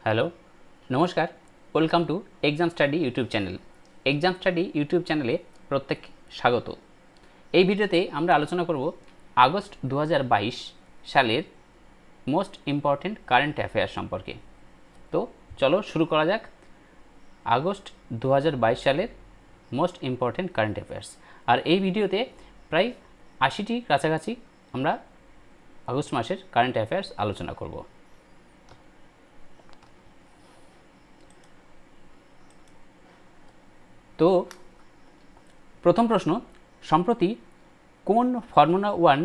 Hello, নমস্কার। Welcome to exam study YouTube channel. Exam study YouTube চ্যানেলে প্রত্যেক স্বাগত। এই ভিডিওতে আমরা আলোচনা করব আগস্ট 2022 সালের মোস্ট ইম্পর্টেন্ট কারেন্ট অ্যাফেয়ার্স সম্পর্কে। তো চলো শুরু করা যাক। আগস্ট 2022 সালের মোস্ট ইম্পর্টেন্ট কারেন্ট অ্যাফেয়ার্স। আর এই ভিডিওতে প্রায় 80টি কাছাকাছি আমরা আগস্ট মাসের কারেন্ট অ্যাফেয়ার্স আলোচনা করব। তো প্রথম প্রশ্ন, সম্প্রতি কোন ফর্মুলা ওয়ান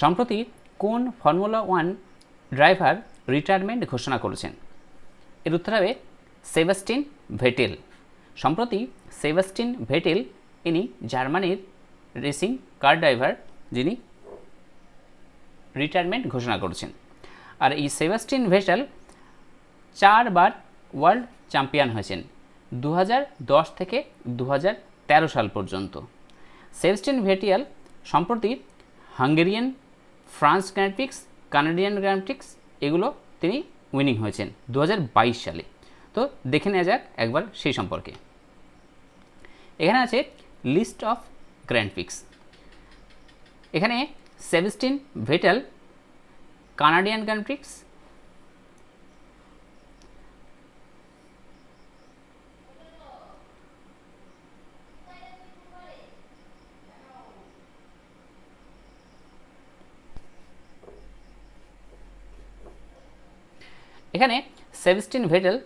সম্প্রতি কোন ফর্মুলা ওয়ান ড্রাইভার রিটায়ারমেন্ট ঘোষণা করেছেন? এর উত্তর হবে সেবাস্টিন ভেটেল। সম্প্রতি সেবাস্টিন ভেটেল ইনি জার্মানির রেসিং কার ড্রাইভার যিনি রিটায়ারমেন্ট ঘোষণা করেছেন। আর এই সেবাস্টিন ভেটেল 4 বার ওয়ার্ল্ড চ্যাম্পিয়ন হয়েছেন 2010 থেকে 2013 সাল পর্যন্ত। সেবাস্টিন ভেটেল সম্প্রতি Hungarian, France grand prix, Canadian grand prix এগুলো তিনি উইনিং হয়েছেন 2022 সালে। তো দেখে নেওয়া যাক একবার সেই সম্পর্কে। এখানে আছে লিস্ট অফ গ্র্যান্ড প্রিক্স। এখানে সেবাস্টিন ভেটেল কানাডিয়ান গ্র্যান্ড প্রিক্স, এখানে সেবাস্টিন ভেটেল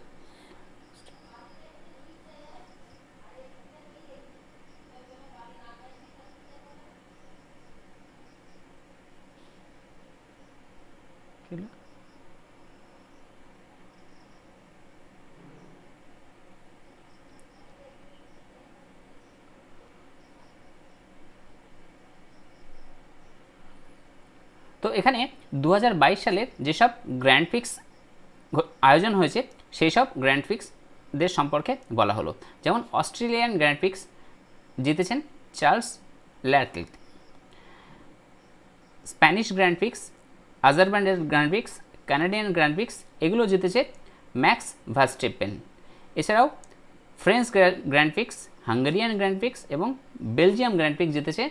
তো এখানে 2022 সালের যেসব গ্র্যান্ড প্রিক্স আয়োজন হয়েছে সেই সব গ্র্যান্ড প্রিক্সদের সম্পর্কে বলা হলো। যেমন অস্ট্রেলিয়ান গ্র্যান্ড প্রিক্স জিতেছেন Charles Leclerc, Spanish grand prix, Azerbaijan grand prix, Canadian grand prix এগুলো জিতেছে ম্যাক্স ভার্স্টেপেন। এছাড়াও French grand prix, Hungarian grand prix এবং বেলজিয়াম গ্র্যান্ড প্রিক্স জিতেছে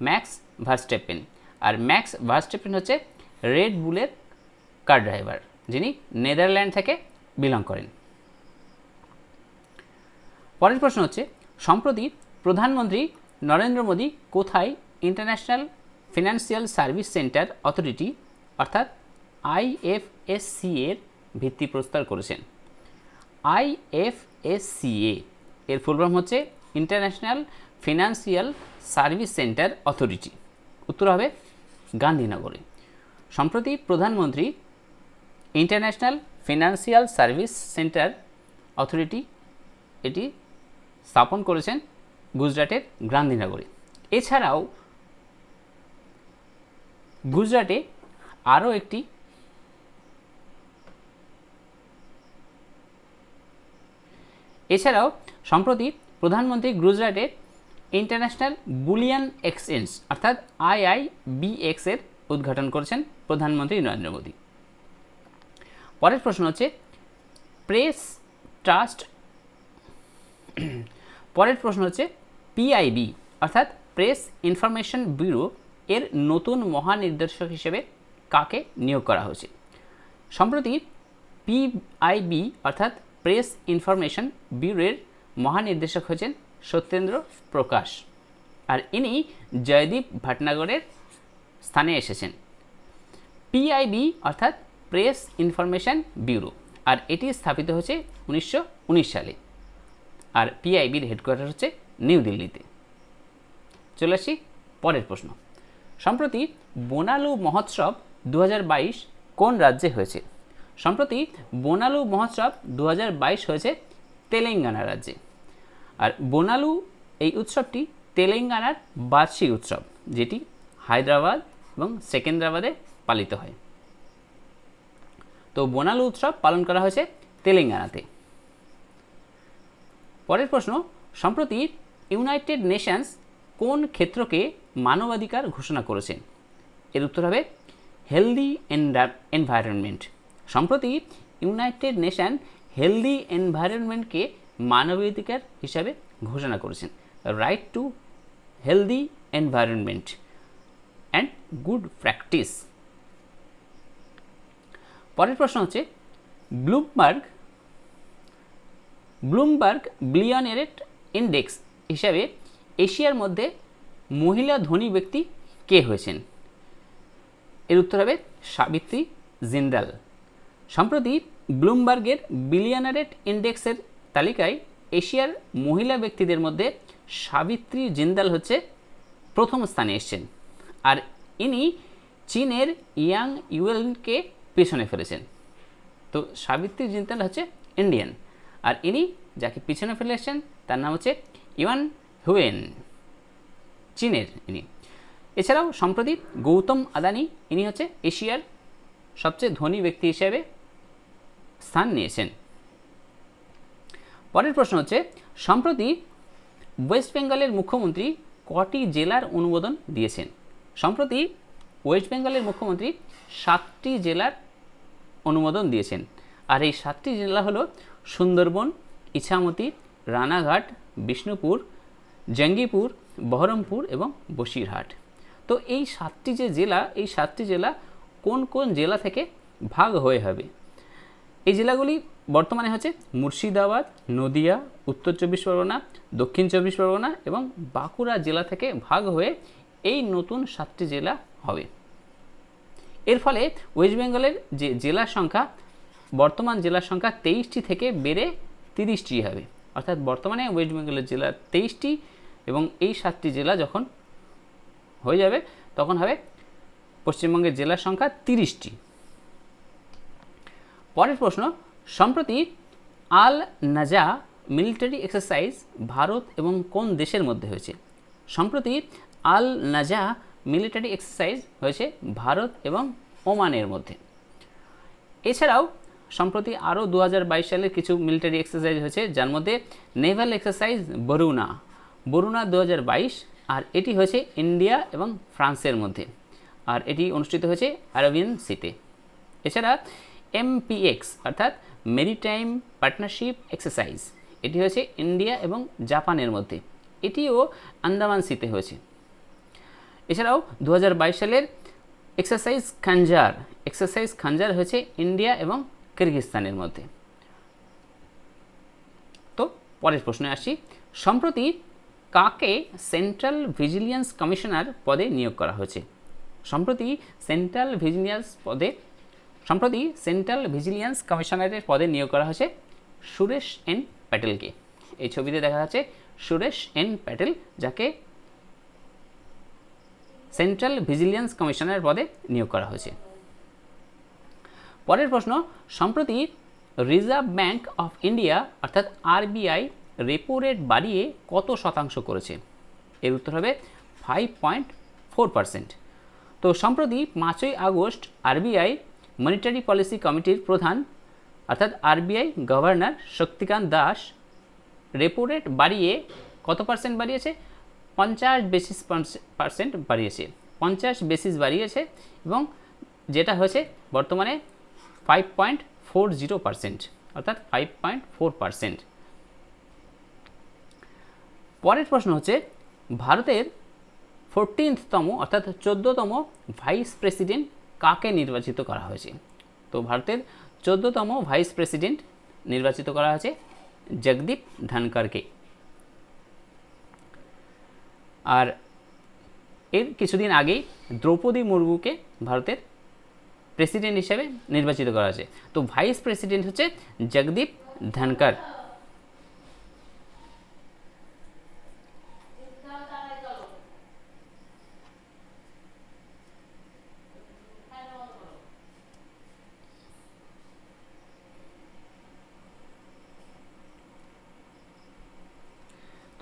ম্যাক্স ভার্স্টেপেন। আর ম্যাক্স ভার্স্টেপেন হচ্ছে রেড বুলের কার ড্রাইভার যিনি নেদারল্যান্ড থেকে বিলং করেন। পরের প্রশ্ন হচ্ছে, সম্প্রতি প্রধানমন্ত্রী নরেন্দ্র মোদী কোথায় international financial service centre authority অর্থাৎ IFSC এর ভিত্তিপ্রস্তর করেছেন? IFSCA এর ফুল ফর্ম হচ্ছে international financial service centre authority. উত্তর হবে গান্ধীনগরে। সম্প্রতি প্রধানমন্ত্রী international financial service centre authority এটি স্থাপন করেছেন গুজরাটের গান্ধীনগরে। এছাড়াও গুজরাটে আরও একটি সম্প্রতি প্রধানমন্ত্রী গুজরাটের ইন্টারন্যাশনাল বুলিয়ান এক্সচেঞ্জ অর্থাৎ IIBX এর উদ্ঘাটন করেছেন প্রধানমন্ত্রী নরেন্দ্র মোদী। পরের প্রশ্ন হচ্ছে PIB অর্থাৎ প্রেস ইনফরমেশন ব্যুরো এর নতুন মহানির্দেশক হিসেবে কাকে নিয়োগ করা হয়েছে? সম্প্রতি PIB অর্থাৎ প্রেস ইনফরমেশন ব্যুরোর মহানির্দেশক হয়েছেন সত্যেন্দ্র প্রকাশ। আর ইনি জয়দীপ ভটনাগরের স্থানে এসেছেন। PIB অর্থাৎ প্রেস ইনফরমেশন ব্যুরো, আর এটি স্থাপিত হয়েছে 1919 সালে। আর PIBর হেডকোয়ার্টার হচ্ছে নিউ দিল্লিতে। চলে আসি পরের প্রশ্ন, সম্প্রতি বোনালু মহোৎসব 2022 কোন রাজ্যে হয়েছে? সম্প্রতি বোনালু মহোৎসব 2022 হয়েছে তেলেঙ্গানা রাজ্যে। আর বোনালু এই উৎসবটি তেলেঙ্গানার বার্ষিক উৎসব, যেটি হায়দ্রাবাদ এবং সেকেন্দ্রাবাদে পালিত হয়। তো বোনালু উৎসব পালন করা হয়েছে তেলেঙ্গানাতে। পরের প্রশ্ন, সম্প্রতি ইউনাইটেড নেশনস কোন ক্ষেত্রকে মানবাধিকার ঘোষণা করেছে? এর উত্তর হবে হেলদি এনভায়রনমেন্ট। সম্প্রতি ইউনাইটেড নেশন হেলদি এনভায়রনমেন্টকে মানবাধিকার হিসাবে ঘোষণা করেছেন। Right two healthy environment and good practice. পরের প্রশ্ন হচ্ছে, ব্লুমবার্গ বিলিয়নিয়ার ইন্ডেক্স হিসাবে এশিয়ার মধ্যে মহিলা ধনী ব্যক্তি কে হয়েছেন? এর উত্তর হবে সাবিত্রী জিন্দাল। সম্প্রতি ব্লুমবার্গের বিলিয়নিয়ার ইন্ডেক্সের তালিকায় এশিয়ার মহিলা ব্যক্তিদের মধ্যে সাবিত্রী জিন্দাল হচ্ছে প্রথম স্থানে এসেছেন। আর ইনি চীনের ইয়াং ইউয়েনকে পিছনে ফেলেছেন। তো সাবিত্রী জিন্দাল হচ্ছে ইন্ডিয়ান, আর ইনি যাকে পিছনে ফেলে এসেছেন তার নাম হচ্ছে ইয়ান হুয়েন, চীনের ইনি। এছাড়াও সম্প্রতি গৌতম আদানি, ইনি হচ্ছে এশিয়ার সবচেয়ে ধনী ব্যক্তি হিসেবে স্থান নিয়েছেন। পরের প্রশ্ন হচ্ছে, সম্প্রতি ওয়েস্ট বেঙ্গলের মুখ্যমন্ত্রী কটি জেলার অনুমোদন দিয়েছেন? সম্প্রতি ওয়েস্ট বেঙ্গলের মুখ্যমন্ত্রী 7টি জেলার অনুমোদন দিয়েছেন। আর এই 7টি জেলা হলো সুন্দরবন, ইছামতি, রানাঘাট, বিষ্ণুপুর, জঙ্গিপুর, বহরমপুর এবং বসিরহাট। তো এই 7টি যে জেলা, এই 7টি জেলা কোন কোন জেলা থেকে ভাগ হয়ে হবে? এই জেলাগুলি বর্তমানে হচ্ছে মুর্শিদাবাদ, নদিয়া, উত্তর 24 পরগনা, দক্ষিণ 24 পরগনা এবং বাঁকুড়া জেলা থেকে ভাগ হয়ে এই নতুন 7টি জেলা হবে। এর ফলে ওয়েস্ট বেঙ্গলের যে জেলার সংখ্যা, বর্তমান জেলার সংখ্যা 23টি থেকে বেড়ে 30টি হবে। অর্থাৎ বর্তমানে ওয়েস্ট বেঙ্গলের জেলা 23টি এবং এই 7টি জেলা যখন হয়ে যাবে তখন হবে পশ্চিমবঙ্গের জেলার সংখ্যা 30টি। পরের প্রশ্ন, সম্প্রতি আল নাজা মিলিটারি এক্সারসাইজ ভারত এবং কোন দেশের মধ্যে হয়েছে? সম্প্রতি আল নাজা মিলিটারি এক্সারসাইজ হয়েছে ভারত এবং ওমানের মধ্যে। এছাড়াও সম্প্রতি আরও 2022 সালের কিছু মিলিটারি এক্সারসাইজ হয়েছে, যার মধ্যে নেভাল এক্সারসাইজ বরুণা 2022, আর এটি হয়েছে ইন্ডিয়া এবং ফ্রান্সের মধ্যে, আর এটি অনুষ্ঠিত হয়েছে আরাবিয়ান সিতে। এছাড়া MPX অর্থাৎ মেরিটাইম পার্টনারশিপ এক্সারসাইজ, এটি হয়েছে ইন্ডিয়া এবং জাপানের মধ্যে, এটিও আন্দামান সিতে হয়েছে। এছাড়াও 2022 সালের এক্সারসাইজ খাঞ্জার হয়েছে ইন্ডিয়া এবং কিরগিজস্তানের মধ্যে। তো পরের প্রশ্নে আসি, সম্প্রতি কাকে সেন্ট্রাল ভিজিলেন্স কমিশনার পদে নিয়োগ করা হয়েছে? সম্প্রতি সেন্ট্রাল ভিজিলেন্স কমিশনারের পদে নিয়োগ করা হয়েছে সুরেশ এন প্যাটেলকে। এই ছবিতে দেখা যাচ্ছে সুরেশ এন প্যাটেল, যাকে সেন্ট্রাল ভিজিলেন্স কমিশনারের পদে নিয়োগ করা হয়েছে। পরের প্রশ্ন, সম্প্রতি রিজার্ভ ব্যাঙ্ক অফ ইন্ডিয়া অর্থাৎ RBI রেপো রেট বাড়িয়ে কত শতাংশ করেছে? এর উত্তর হবে 5.4%। তো সম্প্রতি 5ই আগস্ট RBI মনিটারি পলিসি কমিটির প্রধান অর্থাৎ RBI governor Shaktikanta Das repo rate বাড়িয়ে কত পার্সেন্ট বাড়িয়েছে? 50 বেসিস পার্সেন্ট বাড়িয়েছে, 50 বেসিস বাড়িয়েছে, এবং যেটা হয়েছে বর্তমানে 5.40%, অর্থাৎ 5.4%। পরের প্রশ্ন হচ্ছে, ভারতের 14তম অর্থাৎ 14তম ভাইস প্রেসিডেন্ট কাকে নির্বাচিত করা হয়েছে? তো ভারতের 14তম ভাইস প্রেসিডেন্ট নির্বাচিত করা হয়েছে জগদীপ ধনকরকে। আর এর কিছুদিন আগেই দ্রৌপদী মুর্মুকে ভারতের প্রেসিডেন্ট হিসেবে নির্বাচিত করা হয়েছে। তো ভাইস প্রেসিডেন্ট হচ্ছে জগদীপ ধনকর।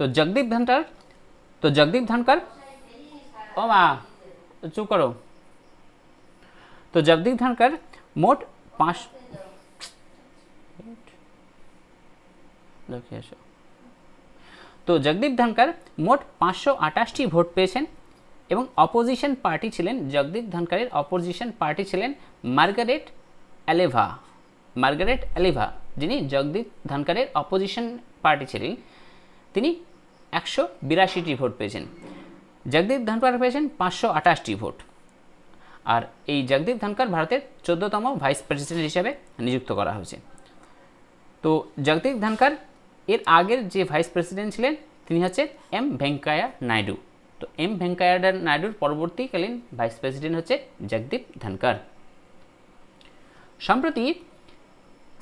তো জগদীপ ধনকর ও মা চুপ করো। তো জগদীপ ধনকর মোট 5 তো জগদীপ ধনকর মোট 528টি ভোট পেয়েছেন এবং অপোজিশন পার্টি ছিলেন, জগদীপ ধনকরের অপোজিশন পার্টি ছিলেন মার্গারেট অ্যালিভা, যিনি জগদীপ ধনকরের অপোজিশন পার্টি ছিলেন, তিনি 182টি ভোট পেয়েছেন। জগদীপ ধনকর পেয়েছেন 528টি ভোট। আর এই জগদীপ ধনকর ভারতের 14তম ভাইস প্রেসিডেন্ট হিসেবে নিযুক্ত করা হয়েছে। তো জগদীপ ধনকর এর আগের যে ভাইস প্রেসিডেন্ট ছিলেন তিনি হচ্ছে এম ভেঙ্কাইয়া নাইডু। তো এম ভেঙ্কাইয়া নাইডুর পরবর্তীকালীন ভাইস প্রেসিডেন্ট হচ্ছে জগদীপ ধনকর। সম্প্রতি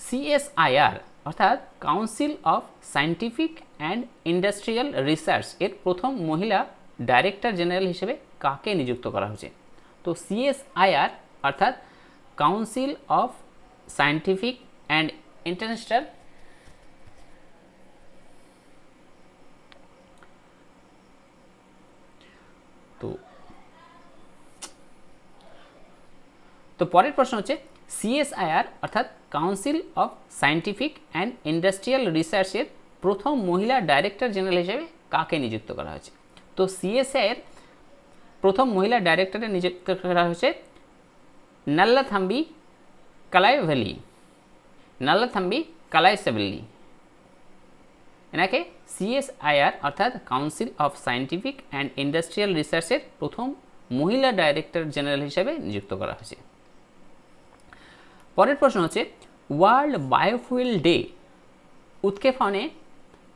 CSIR অর্থাৎ council of scientific and industrial research এর প্রথম মহিলা ডাইরেক্টর জেনারেল হিসেবে কাকে নিযুক্ত করা হয়েছে? তো CSIR অর্থাৎ council of scientific and international তো পরের প্রশ্ন হচ্ছে CSIR অর্থাৎ council of scientific and industrial রিসার্চের প্রথম মহিলা ডাইরেক্টর জেনারেল হিসেবে কাকে নিযুক্ত করা হয়েছে? তো CSIR প্রথম মহিলা ডাইরেক্টরে নিযুক্ত করা হয়েছে নাল্লাথাম্বি কালাইসেভেলি। এনাকে CSIR অর্থাৎ council of scientific and industrial রিসার্চের প্রথম মহিলা ডাইরেক্টর জেনারেল হিসেবে নিযুক্ত করা হয়েছে। পরের প্রশ্ন হচ্ছে ওয়ার্ল্ড বায়োফুয়েল ডে উৎক্ষেপণে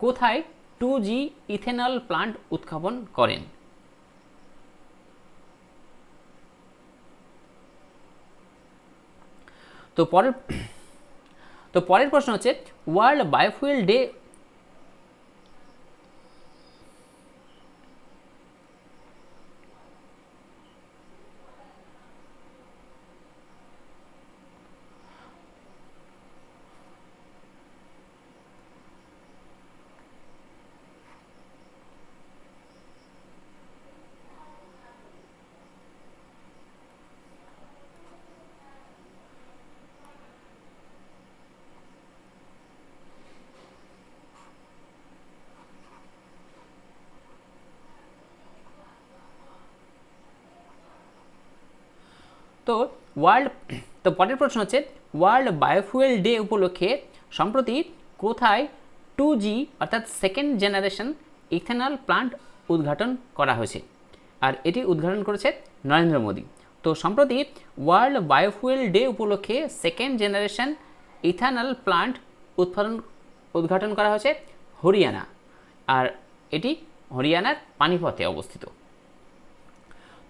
কোথায় 2G ইথেনল প্লান্ট উৎক্ষেপণ করেন? তো পরের প্রশ্ন হচ্ছে ওয়ার্ল্ড বায়োফুয়েল ডে তো পরের প্রশ্ন হচ্ছে ওয়ার্ল্ড বায়োফুয়েল ডে উপলক্ষে সম্প্রতি কোথায় 2G অর্থাৎ সেকেন্ড জেনারেশন ইথেনল প্লান্ট উদ্ঘাটন করা হয়েছে? আর এটি উদ্ঘাটন করেছে নরেন্দ্র মোদী। তো সম্প্রতি ওয়ার্ল্ড বায়োফুয়েল ডে উপলক্ষে সেকেন্ড জেনারেশন ইথানল প্লান্ট উদ্ঘাটন করা হয়েছে হরিয়ানা, আর এটি হরিয়ানার পানিপথে অবস্থিত।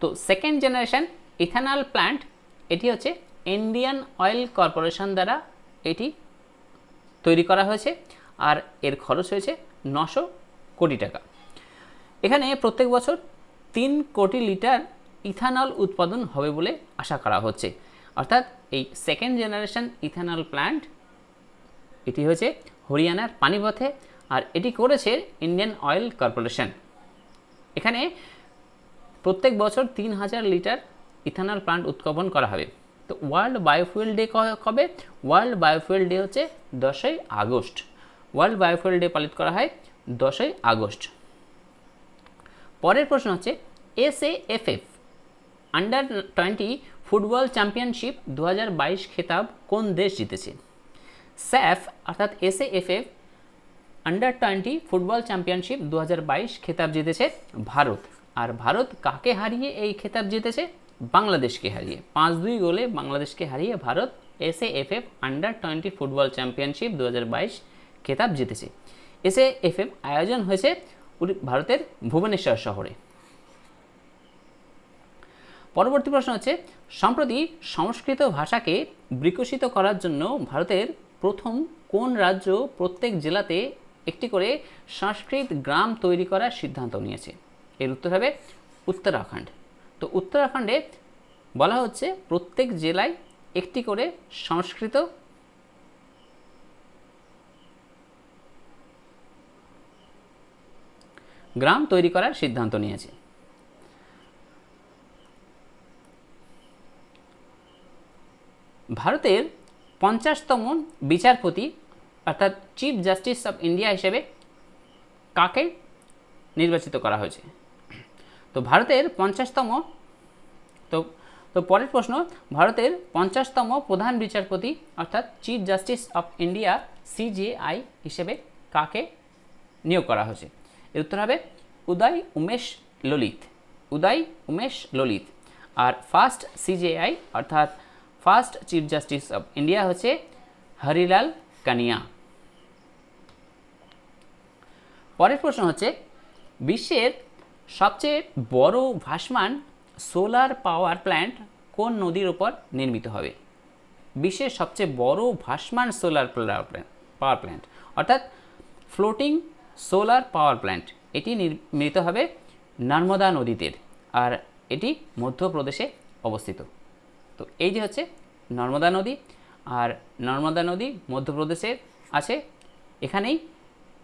তো সেকেন্ড জেনারেশন ইথানল প্লান্ট এটি হচ্ছে ইন্ডিয়ান অয়েল কর্পোরেশন দ্বারা এটি তৈরি করা হয়েছে, আর এর খরচ হয়েছে 900 কোটি টাকা। এখানে প্রত্যেক বছর 3 কোটি লিটার ইথানল উৎপাদন হবে বলে আশা করা হচ্ছে। অর্থাৎ এই সেকেন্ড জেনারেশন ইথানল প্ল্যান্ট এটি হয়েছে হরিয়ানার পানিপথে, আর এটি করেছে ইন্ডিয়ান অয়েল কর্পোরেশন। এখানে প্রত্যেক বছর 3000 লিটার ইথানল প্লান্ট উৎক্ষেপণ করা হবে। তো ওয়ার্ল্ড বায়োফুয়েল ডে কবে? ওয়ার্ল্ড বায়োফুয়েল ডে হচ্ছে 10ই আগস্ট। ওয়ার্ল্ড বায়োফুয়েল ডে পালিত করা হয় 10ই আগস্ট। পরের প্রশ্ন হচ্ছে SAFF আন্ডার 20 ফুটবল চ্যাম্পিয়নশিপ 2022 খেতাব কোন দেশ জিতেছে? স্যাফ অর্থাৎ SAFF আন্ডার 20 ফুটবল চ্যাম্পিয়নশিপ 2022 খেতাব জিতেছে ভারত। আর ভারত কাকে হারিয়ে এই খেতাব জিতেছে? বাংলাদেশকে হারিয়ে। 5-2 গোলে বাংলাদেশকে হারিয়ে Bharat SAFF under 20 football championship 2022 খেতাব জিতেছে। SAFF আয়োজন হয়েছে ভারতের ভুবনেশ্বর শহরে। পরবর্তী প্রশ্ন হচ্ছে সম্প্রতি সংস্কৃত ভাষাকে বিকশিত করার জন্য ভারতের প্রথম কোন রাজ্য প্রত্যেক জেলাতে একটি করে সংস্কৃত গ্রাম তৈরি করার সিদ্ধান্ত নিয়েছে? এর উত্তর হবে উত্তরাখণ্ড। তো উত্তরাখণ্ডে বলা হচ্ছে প্রত্যেক জেলায় একটি করে সংস্কৃত গ্রাম তৈরি করার সিদ্ধান্ত নিয়েছে। ভারতের 50তম বিচারপতি অর্থাৎ চিফ জাস্টিস অফ ইন্ডিয়া হিসেবে কাকে নির্বাচিত করা হয়েছে? তো ভারতের 50তম তো পরের প্রশ্ন, ভারতের 50তম প্রধান বিচারপতি অর্থাৎ chief justice of India CJI হিসেবে কাকে নিয়োগ করা হয়েছে? এর উত্তর হবে উদয় উমেশ ললিত। উদয় উমেশ ললিত। আর ফার্স্ট সিজেআই অর্থাৎ first chief justice of India হচ্ছে হরিলাল কানিয়া। পরের প্রশ্ন হচ্ছে বিশ্বের সবচেয়ে বড় ভাসমান সোলার পাওয়ার প্ল্যান্ট কোন নদীর উপর নির্মিত হবে? বিশ্বের সবচেয়ে বড় ভাসমান সোলার পাওয়ার প্ল্যান্ট অর্থাৎ ফ্লোটিং সোলার পাওয়ার প্ল্যান্ট এটি নির্মিত হবে নর্মদা নদীতে, আর এটি মধ্যপ্রদেশে অবস্থিত। তো এই যে হচ্ছে নর্মদা নদী, আর নর্মদা নদী মধ্যপ্রদেশে আছে। এখানেই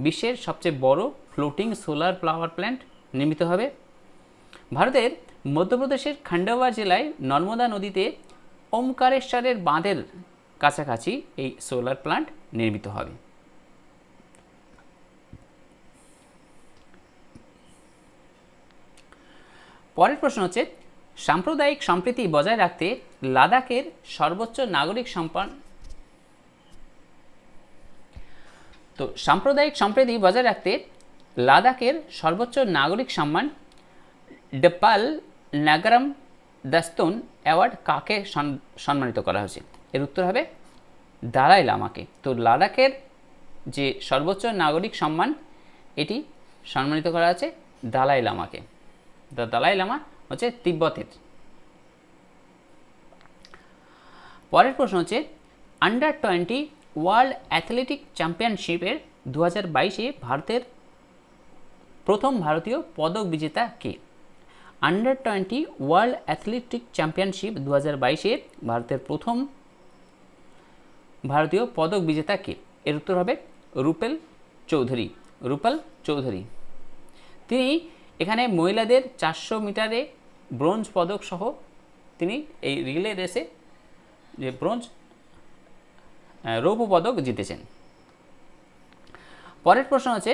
বিশ্বের সবচেয়ে বড় ফ্লোটিং সোলার পাওয়ার প্ল্যান্ট নির্মিত হবে। ভারতের মধ্যপ্রদেশের খান্ডোয়া জেলায় নর্মদা নদীতে ওমকারেশ্বরের বাঁধের কাছাকাছি এই সোলার প্ল্যান্ট নির্মিত হবে। পরের প্রশ্ন হচ্ছে সাম্প্রদায়িক সম্প্রীতি বজায় রাখতে লাদাখের সর্বোচ্চ নাগরিক সম্মান। তো সাম্প্রদায়িক সম্প্রীতি বজায় রাখতে লাদাখের সর্বোচ্চ নাগরিক সম্মান ডেপাল নাগারাম দাস্তুন অ্যাওয়ার্ড কাকে সম্মানিত করা হয়েছে? এর উত্তর হবে দালাই লামাকে। তো লাদাখের যে সর্বোচ্চ নাগরিক সম্মান এটি সম্মানিত করা আছে দালাই লামাকে। দালাই লামা হচ্ছে তিব্বতের। পরের প্রশ্ন হচ্ছে আন্ডার 20 ওয়ার্ল্ড অ্যাথলেটিক চ্যাম্পিয়নশিপের 2022-এ ভারতের প্রথম ভারতীয় পদক বিজেতা কে? আন্ডার 20 ওয়ার্ল্ড অ্যাথলেটিক চ্যাম্পিয়নশিপ 2022-এ ভারতের প্রথম ভারতীয় পদক বিজেতা কে? এর উত্তর হবে রূপেল চৌধুরী। রূপল চৌধুরী। তিনি এখানে মহিলাদের 400 মিটারে ব্রোঞ্জ পদক সহ তিনি এই রিলে রেসে যে রৌপ্য পদক জিতেছেন। পরের প্রশ্ন হচ্ছে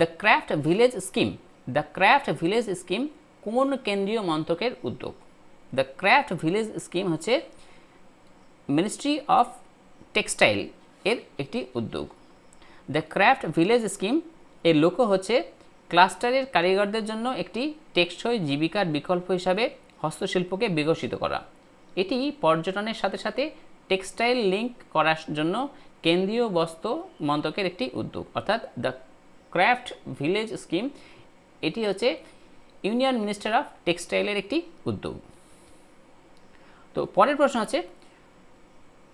the craft village scheme. The craft village scheme কোন কেন্দ্রীয় মন্ত্রকের উদ্যোগ? দ্য ক্রাফট ভিলেজ স্কিম হচ্ছে মিনিস্ট্রি অফ টেক্সটাইল এর একটি উদ্যোগ। দ্য ক্রাফট ভিলেজ স্কিম এর লক্ষ্য হচ্ছে ক্লাস্টারের কারিগরদের জন্য একটি টেকসই জীবিকার বিকল্প হিসাবে হস্তশিল্পকে বিকশিত করা। এটি পর্যটনের সাথে সাথে টেক্সটাইল লিঙ্ক করার জন্য কেন্দ্রীয় বস্ত্র মন্ত্রকের একটি উদ্যোগ, অর্থাৎ দ্য ক্রাফট ভিলেজ স্কিম এটি হচ্ছে ইউনিয়ন মিনিস্টার অফ টেক্সটাইলের একটি উদ্যোগ। তো পরের প্রশ্ন হচ্ছে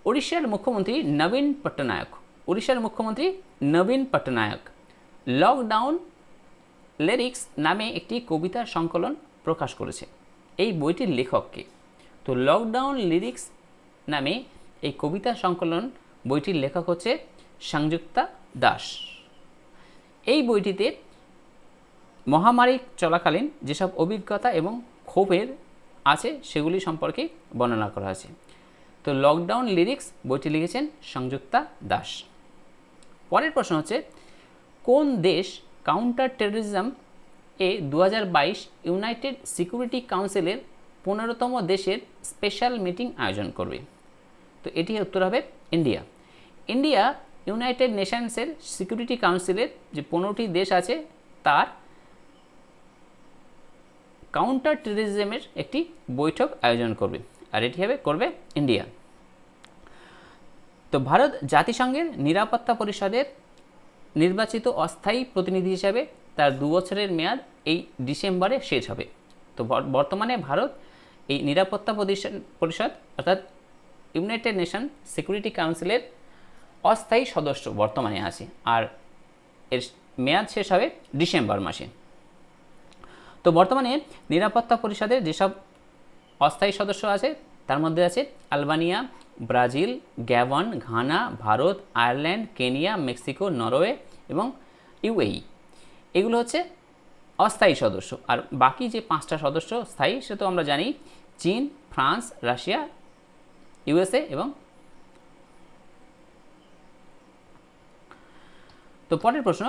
উড়িষ্যার মুখ্যমন্ত্রী নবীন পট্টনায়ক। উড়িষ্যার মুখ্যমন্ত্রী নবীন পট্টনায়ক লকডাউন লিরিক্স নামে একটি কবিতা সংকলন প্রকাশ করেছে। এই বইটির লেখক কে? তো লকডাউন লিরিক্স নামে এই কবিতা সংকলন বইটির লেখক হচ্ছে সংযুক্তা দাস। এই বইটিতে মহামারী চলাকালীন যেসব অভিজ্ঞতা এবং ক্ষোভের আছে সেগুলি সম্পর্কে বর্ণনা করা আছে। তো লকডাউন লিরিক্স বইটি লিখেছেন সংযুক্তা দাস। পরের প্রশ্ন হচ্ছে কোন দেশ কাউন্টার টেররিজম এ 2022 ইউনাইটেড সিকিউরিটি কাউন্সিলের 15তম দেশের স্পেশাল মিটিং আয়োজন করবে? তো এটি উত্তর হবে ইন্ডিয়া। ইন্ডিয়া ইউনাইটেড নেশনসের সিকিউরিটি কাউন্সিলের যে 15টি দেশ আছে তার কাউন্টার টেররিজমের একটি বৈঠক আয়োজন করবে, আর এটি করবে ইন্ডিয়া। তো ভারত জাতিসংঘের নিরাপত্তা পরিষদের নির্বাচিত অস্থায়ী প্রতিনিধি হিসাবে তার 2 বছরের মেয়াদ এই ডিসেম্বরে শেষ হবে। তো বর্তমানে ভারত এই নিরাপত্তা পরিষদ অর্থাৎ ইউনাইটেড নেশন সিকিউরিটি কাউন্সিলের অস্থায়ী সদস্য বর্তমানে আছে, আর এর মেয়াদ শেষ হবে ডিসেম্বর মাসে। তো বর্তমানে নিরাপত্তা পরিষদের যেসব অস্থায়ী সদস্য আছে তার মধ্যে আছে Albania, Brazil, Gabon, Ghana, Bharat, Ireland, Kenya, Mexico, Norway এবং ইউএই। এগুলো হচ্ছে অস্থায়ী সদস্য। আর বাকি যে 5টা সদস্য স্থায়ী সে তো আমরা জানি, চীন, ফ্রান্স, রাশিয়া, ইউএসএ এবং তো পরের প্রশ্ন,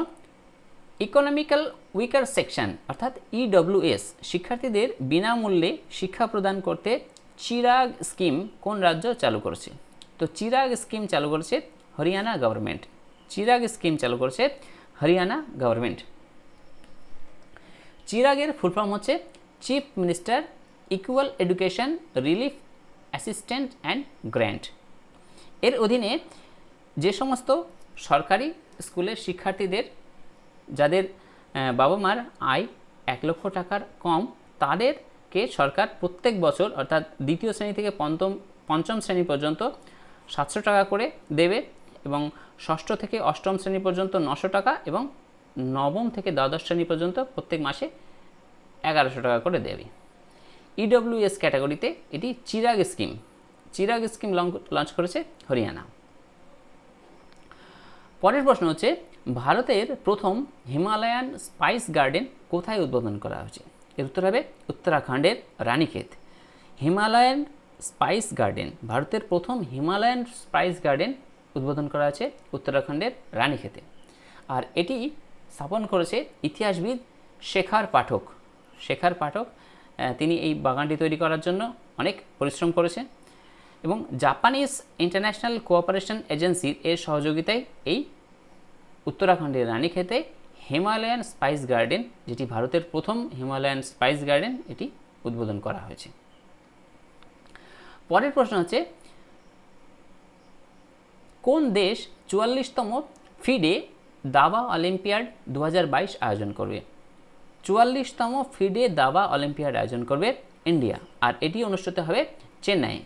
ইকোনমিক্যাল উইকার সেকশন অর্থাৎ ইডব্লিউএস শিক্ষার্থীদের বিনামূল্যে শিক্ষা প্রদান করতে চিরাগ স্কিম কোন রাজ্য চালু করেছে? তো চিরাগ স্কিম চালু করেছে হরিয়ানা গভর্নমেন্ট। চিরাগ স্কিম চালু করেছে হরিয়ানা গভর্নমেন্ট। চিরাগের ফুল ফর্ম হচ্ছে chief minister equal education relief assistant and grant. এর অধীনে যে সমস্ত সরকারি স্কুলের শিক্ষার্থীদের যাদের বাবা মার আয় 1 লক্ষ টাকার কম, তাদেরকে সরকার প্রত্যেক বছর অর্থাৎ দ্বিতীয় শ্রেণী থেকে পঞ্চম শ্রেণী পর্যন্ত 700 টাকা করে দেবে এবং ষষ্ঠ থেকে অষ্টম শ্রেণী পর্যন্ত 900 টাকা এবং নবম থেকে দ্বাদশ শ্রেণী পর্যন্ত প্রত্যেক মাসে 1100 টাকা করে দেবে। ইডব্লিউএস ক্যাটাগরিতে এটি Chirag scheme. Chirag scheme launch করেছে হরিয়ানা। পরের প্রশ্ন হচ্ছে, ভারতের প্রথম হিমালয়ান স্পাইস গার্ডেন কোথায় উদ্বোধন করা হয়েছে? এর উত্তর হবে উত্তরাখণ্ডের রানীক্ষেত। হিমালয়ান স্পাইস গার্ডেন, ভারতের প্রথম হিমালয়ান স্পাইস গার্ডেন উদ্বোধন করা হয়েছে উত্তরাখণ্ডের রানীক্ষেতে। আর এটি স্থাপন করেছে ইতিহাসবিদ শেখর পাঠক। শেখর পাঠক তিনি এই বাগানটি তৈরি করার জন্য অনেক পরিশ্রম করেছেন এবং জাপানিজ ইন্টারন্যাশনাল কোঅপারেশন এজেন্সির এর সহযোগিতায় এই উত্তরাখণ্ডের রানীক্ষেতে হিমালয়ান স্পাইস গার্ডেন, যেটি ভারতের প্রথম হিমালয়ান স্পাইস গার্ডেন, এটি উদ্বোধন করা হয়েছে। পরের প্রশ্ন হচ্ছে, কোন দেশ 44তম ফিডে দাবা অলিম্পিয়াড 2022 আয়োজন করবে? 44তম ফিডে দাবা অলিম্পিয়াড আয়োজন করবে ইন্ডিয়া, আর এটি অনুষ্ঠিত হবে চেন্নাই।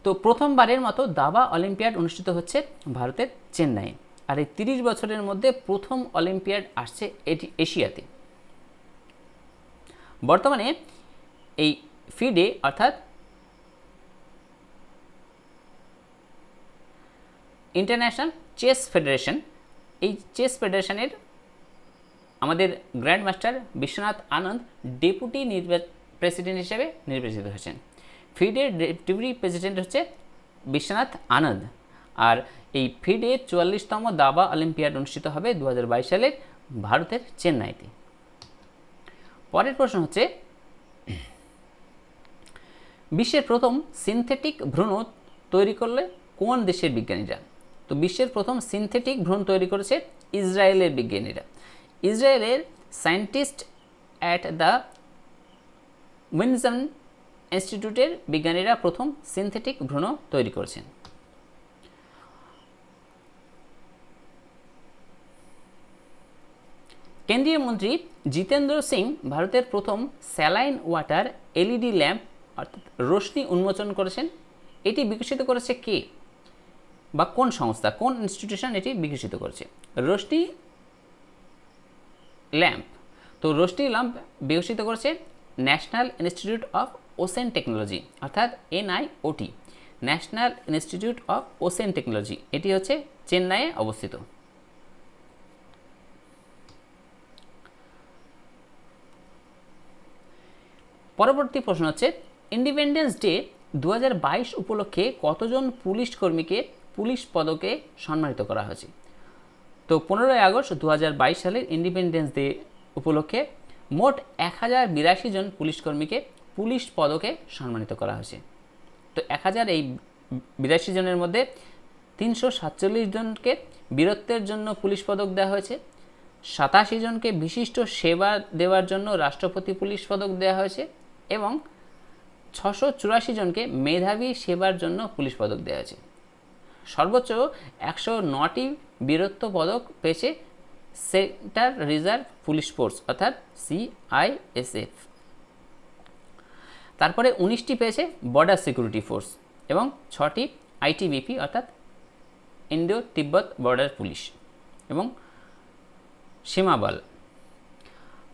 তো প্রথমবারের মতো দাবা অলিম্পিয়াড অনুষ্ঠিত হচ্ছে ভারতের চেন্নাই। আর এই 30 বছরের মধ্যে প্রথম অলিম্পিয়াড আসছে এটি এশিয়াতে। বর্তমানে এই ফিডে অর্থাৎ ইন্টারন্যাশনাল চেস ফেডারেশন, এই চেস ফেডারেশনের আমাদের গ্র্যান্ড মাস্টার বিশ্বনাথ আনন্দ ডেপুটি প্রেসিডেন্ট হিসেবে নির্বাচিত হয়েছেন। ফিডের ডেপুটি প্রেসিডেন্ট হচ্ছে বিশ্বনাথ আনন্দ। আর এই ফিডে 44তম দাবা অলিম্পিয়াড অনুষ্ঠিত হবে 2022 সালে ভারতের চেন্নাইতে। পরের প্রশ্ন হচ্ছে, বিশ্বের প্রথম সিনথেটিক ভ্রূণ তৈরি করলে কোন দেশের বিজ্ঞানীরা? তো বিশ্বের প্রথম সিনথেটিক ভ্রূণ তৈরি করেছে ইসরায়েলের বিজ্ঞানীরা। ইসরায়েলের সায়েন্টিস্ট অ্যাট দ্য উইনজন ইনস্টিটিউটের বিজ্ঞানীরা প্রথম সিনথেটিক ভ্রূণ তৈরি করেছেন। কেন্দ্রীয় মন্ত্রী জিতেন্দ্র সিং ভারতের প্রথম স্যালাইন ওয়াটার এলইডি ল্যাম্প অর্থাৎ রশ্মি উন্মোচন করেছেন। এটি বিকশিত করেছে কে বা কোন সংস্থা, কোন ইনস্টিটিউশন এটি বিকশিত করেছে? রশ্মি ল্যাম্প। তো রশ্মি ল্যাম্প বিকশিত করেছে national institute of ocean technology অর্থাৎ NIOT, national institute of ocean technology. এটি হচ্ছে চেন্নাইয়ে অবস্থিত। পরবর্তী প্রশ্ন হচ্ছে, ইন্ডিপেন্ডেন্স ডে 2022 উপলক্ষে কতজন পুলিশ কর্মীকে পুলিশ পদকে সম্মানিত করা হয়েছে? তো 15 আগস্ট 2022 সালের ইন্ডিপেন্ডেন্স ডে উপলক্ষে মোট 1082 জন পুলিশ কর্মীকে পুলিশ পদকে সম্মানিত করা হয়েছে। তো 1000 এই 82 জনের মধ্যে 347 জনকে বীরত্বের জন্য পুলিশ পদক দেওয়া হয়েছে, 87 জনকে বিশিষ্ট সেবা দেওয়ার জন্য রাষ্ট্রপতি পুলিশ পদক দেওয়া হয়েছে এবং 684 জনকে মেধাবী সেবার জন্য পুলিশ পদক দেওয়া হয়েছে। সর্বোচ্চ 109টি বীরত্ব পদক পেয়েছে সেন্ট্রাল রিজার্ভ পুলিশ ফোর্স অর্থাৎ সিআইএসএফ। তারপরে 19টি পেয়েছে বর্ডার সিকিউরিটি ফোর্স এবং 6টি আইটিবিপি অর্থাৎ ইন্ডো তিব্বত বর্ডার পুলিশ এবং সীমাবল।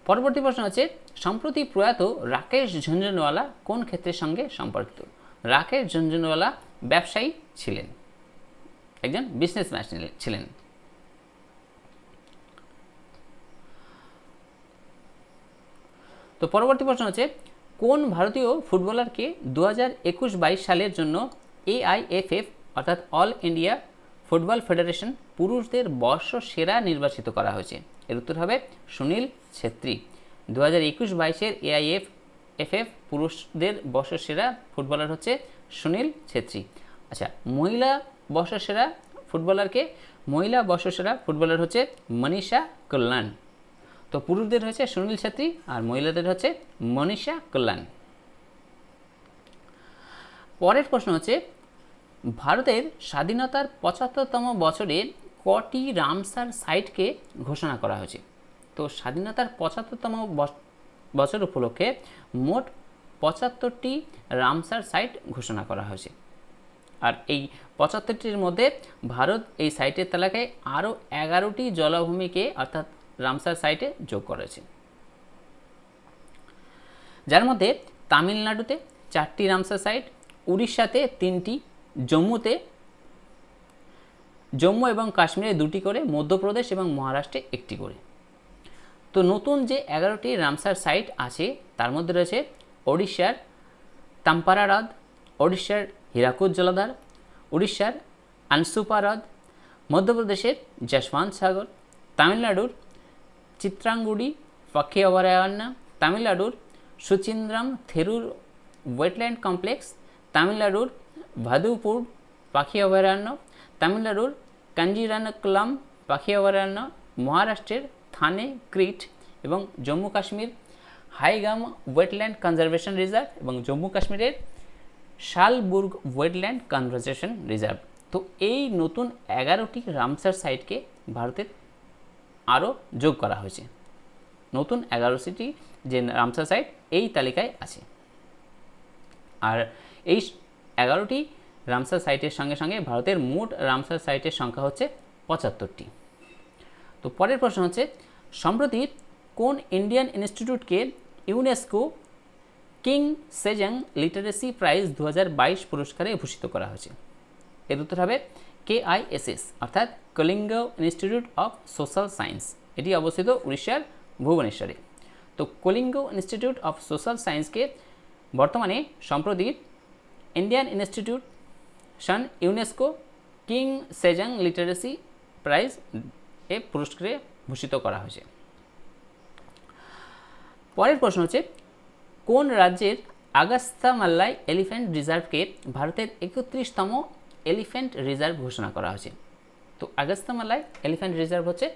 পরবর্তী প্রশ্ন হচ্ছে, সম্প্রতি প্রয়াত রাকেশ ঝুনঝুনওয়ালা কোন ক্ষেত্রের সঙ্গে সম্পর্কিত? রাকেশ ঝুনঝুনওয়ালা ব্যবসায়ী ছিলেন, একজন বিজনেসম্যান ছিলেন। তো পরবর্তী প্রশ্ন হচ্ছে, কোন ভারতীয় ফুটবলারকে 2021-22 সালের জন্য AIFF অর্থাৎ অল ইন্ডিয়া ফুটবল ফেডারেশন পুরুষদের বর্ষসেরা নির্বাচিত করা হয়েছে? এর উত্তর হবে সুনীল ছেত্রী। 2021-22-এর AIFF পুরুষদের বর্ষসেরা ফুটবলার হচ্ছে সুনীল ছেত্রী। আচ্ছা, মহিলা বর্ষসেরা ফুটবলারকে? মহিলা বর্ষসেরা ফুটবলার হচ্ছে মনীষা কল্যাণ। তো পুরুষদের হচ্ছে সুনীল ছেত্রী আর মহিলাদের হচ্ছে মনীষা কল্যাণ। পরের প্রশ্ন হচ্ছে, ভারতের স্বাধীনতার 75তম বছরে কটি রামসার সাইটকে ঘোষণা করা হয়েছে? তো স্বাধীনতার 75তম বছর উপলক্ষে মোট 75টি রামসার সাইট ঘোষণা করা হয়েছে। আর এই 75টির মধ্যে ভারত এই সাইটের তালিকায় আরও 11টি জলাভূমিকে অর্থাৎ রামসার সাইটে যোগ করেছে, যার মধ্যে তামিলনাড়ুতে 4টি রামসার সাইট, উড়িষ্যাতে 3টি, জম্মু এবং কাশ্মীরে 2টি করে, মধ্যপ্রদেশ এবং মহারাষ্ট্রে 1টি করে। তো নতুন যে 11টি রামসার সাইট আছে তার মধ্যে রয়েছে ওড়িশার তাম্পারা হ্রদ, ওড়িশার হীরাকুদ জলাধার, উড়িষ্যার আনসুপা হ্রদ, মধ্যপ্রদেশের যশবন্ত সাগর, তামিলনাড়ুর চিত্রাঙ্গুড়ি পাখি অভয়ারণ্য, তামিলনাড়ুর সুচিন্দ্রাম থেরুর ওয়েটল্যান্ড কমপ্লেক্স, তামিলনাড়ুর ভাদুপুর পাখি অভয়ারণ্য, তামিলনাড়ুর কাঞ্জিরানকুলাম পাখি অভয়ারণ্য, মহারাষ্ট্রের থানে ক্রিট এবং Jammu Kashmir Haigam wetland conservation reserve এবং জম্মু কাশ্মীরের শালবুর্গ ওয়েটল্যান্ড কনজারভেশন রিজার্ভ। তো এই নতুন 11টি রামসার সাইটকে ভারতের আরও যোগ করা হয়েছে। নতুন 11টি যে রামসার সাইট এই তালিকায় আছে। আর এই 11টি রামসার সাইটের সঙ্গে সঙ্গে ভারতের মোট রামসার সাইটের সংখ্যা হচ্ছে 75টি। তো পরের প্রশ্ন হচ্ছে, সম্প্রতি কোন ইন্ডিয়ান ইনস্টিটিউটকে UNESCO King Sejong literacy prize 2022 পুরস্কারে ভূষিত করা হয়েছে? এর উত্তর হবে KISS অর্থাৎ Kalinga institute of social science. এটি অবস্থিত উড়িষ্যার ভুবনেশ্বরে। তো কলিঙ্গ ইনস্টিটিউট অফ সোশ্যাল সায়েন্সকে বর্তমানে সম্প্রতি Indian institution UNESCO King Sejong literacy prize এ পুরস্কারে ভূষিত করা হয়েছে। পরের প্রশ্ন হচ্ছে, কোন রাজ্যের আগাস্তামাল্লাই এলিফ্যান্ট রিজার্ভকে ভারতের 31তম এলিফ্যান্ট রিজার্ভ ঘোষণা করা হয়েছে? তো আগাস্তামাল্লাই এলিফ্যান্ট রিজার্ভ হচ্ছে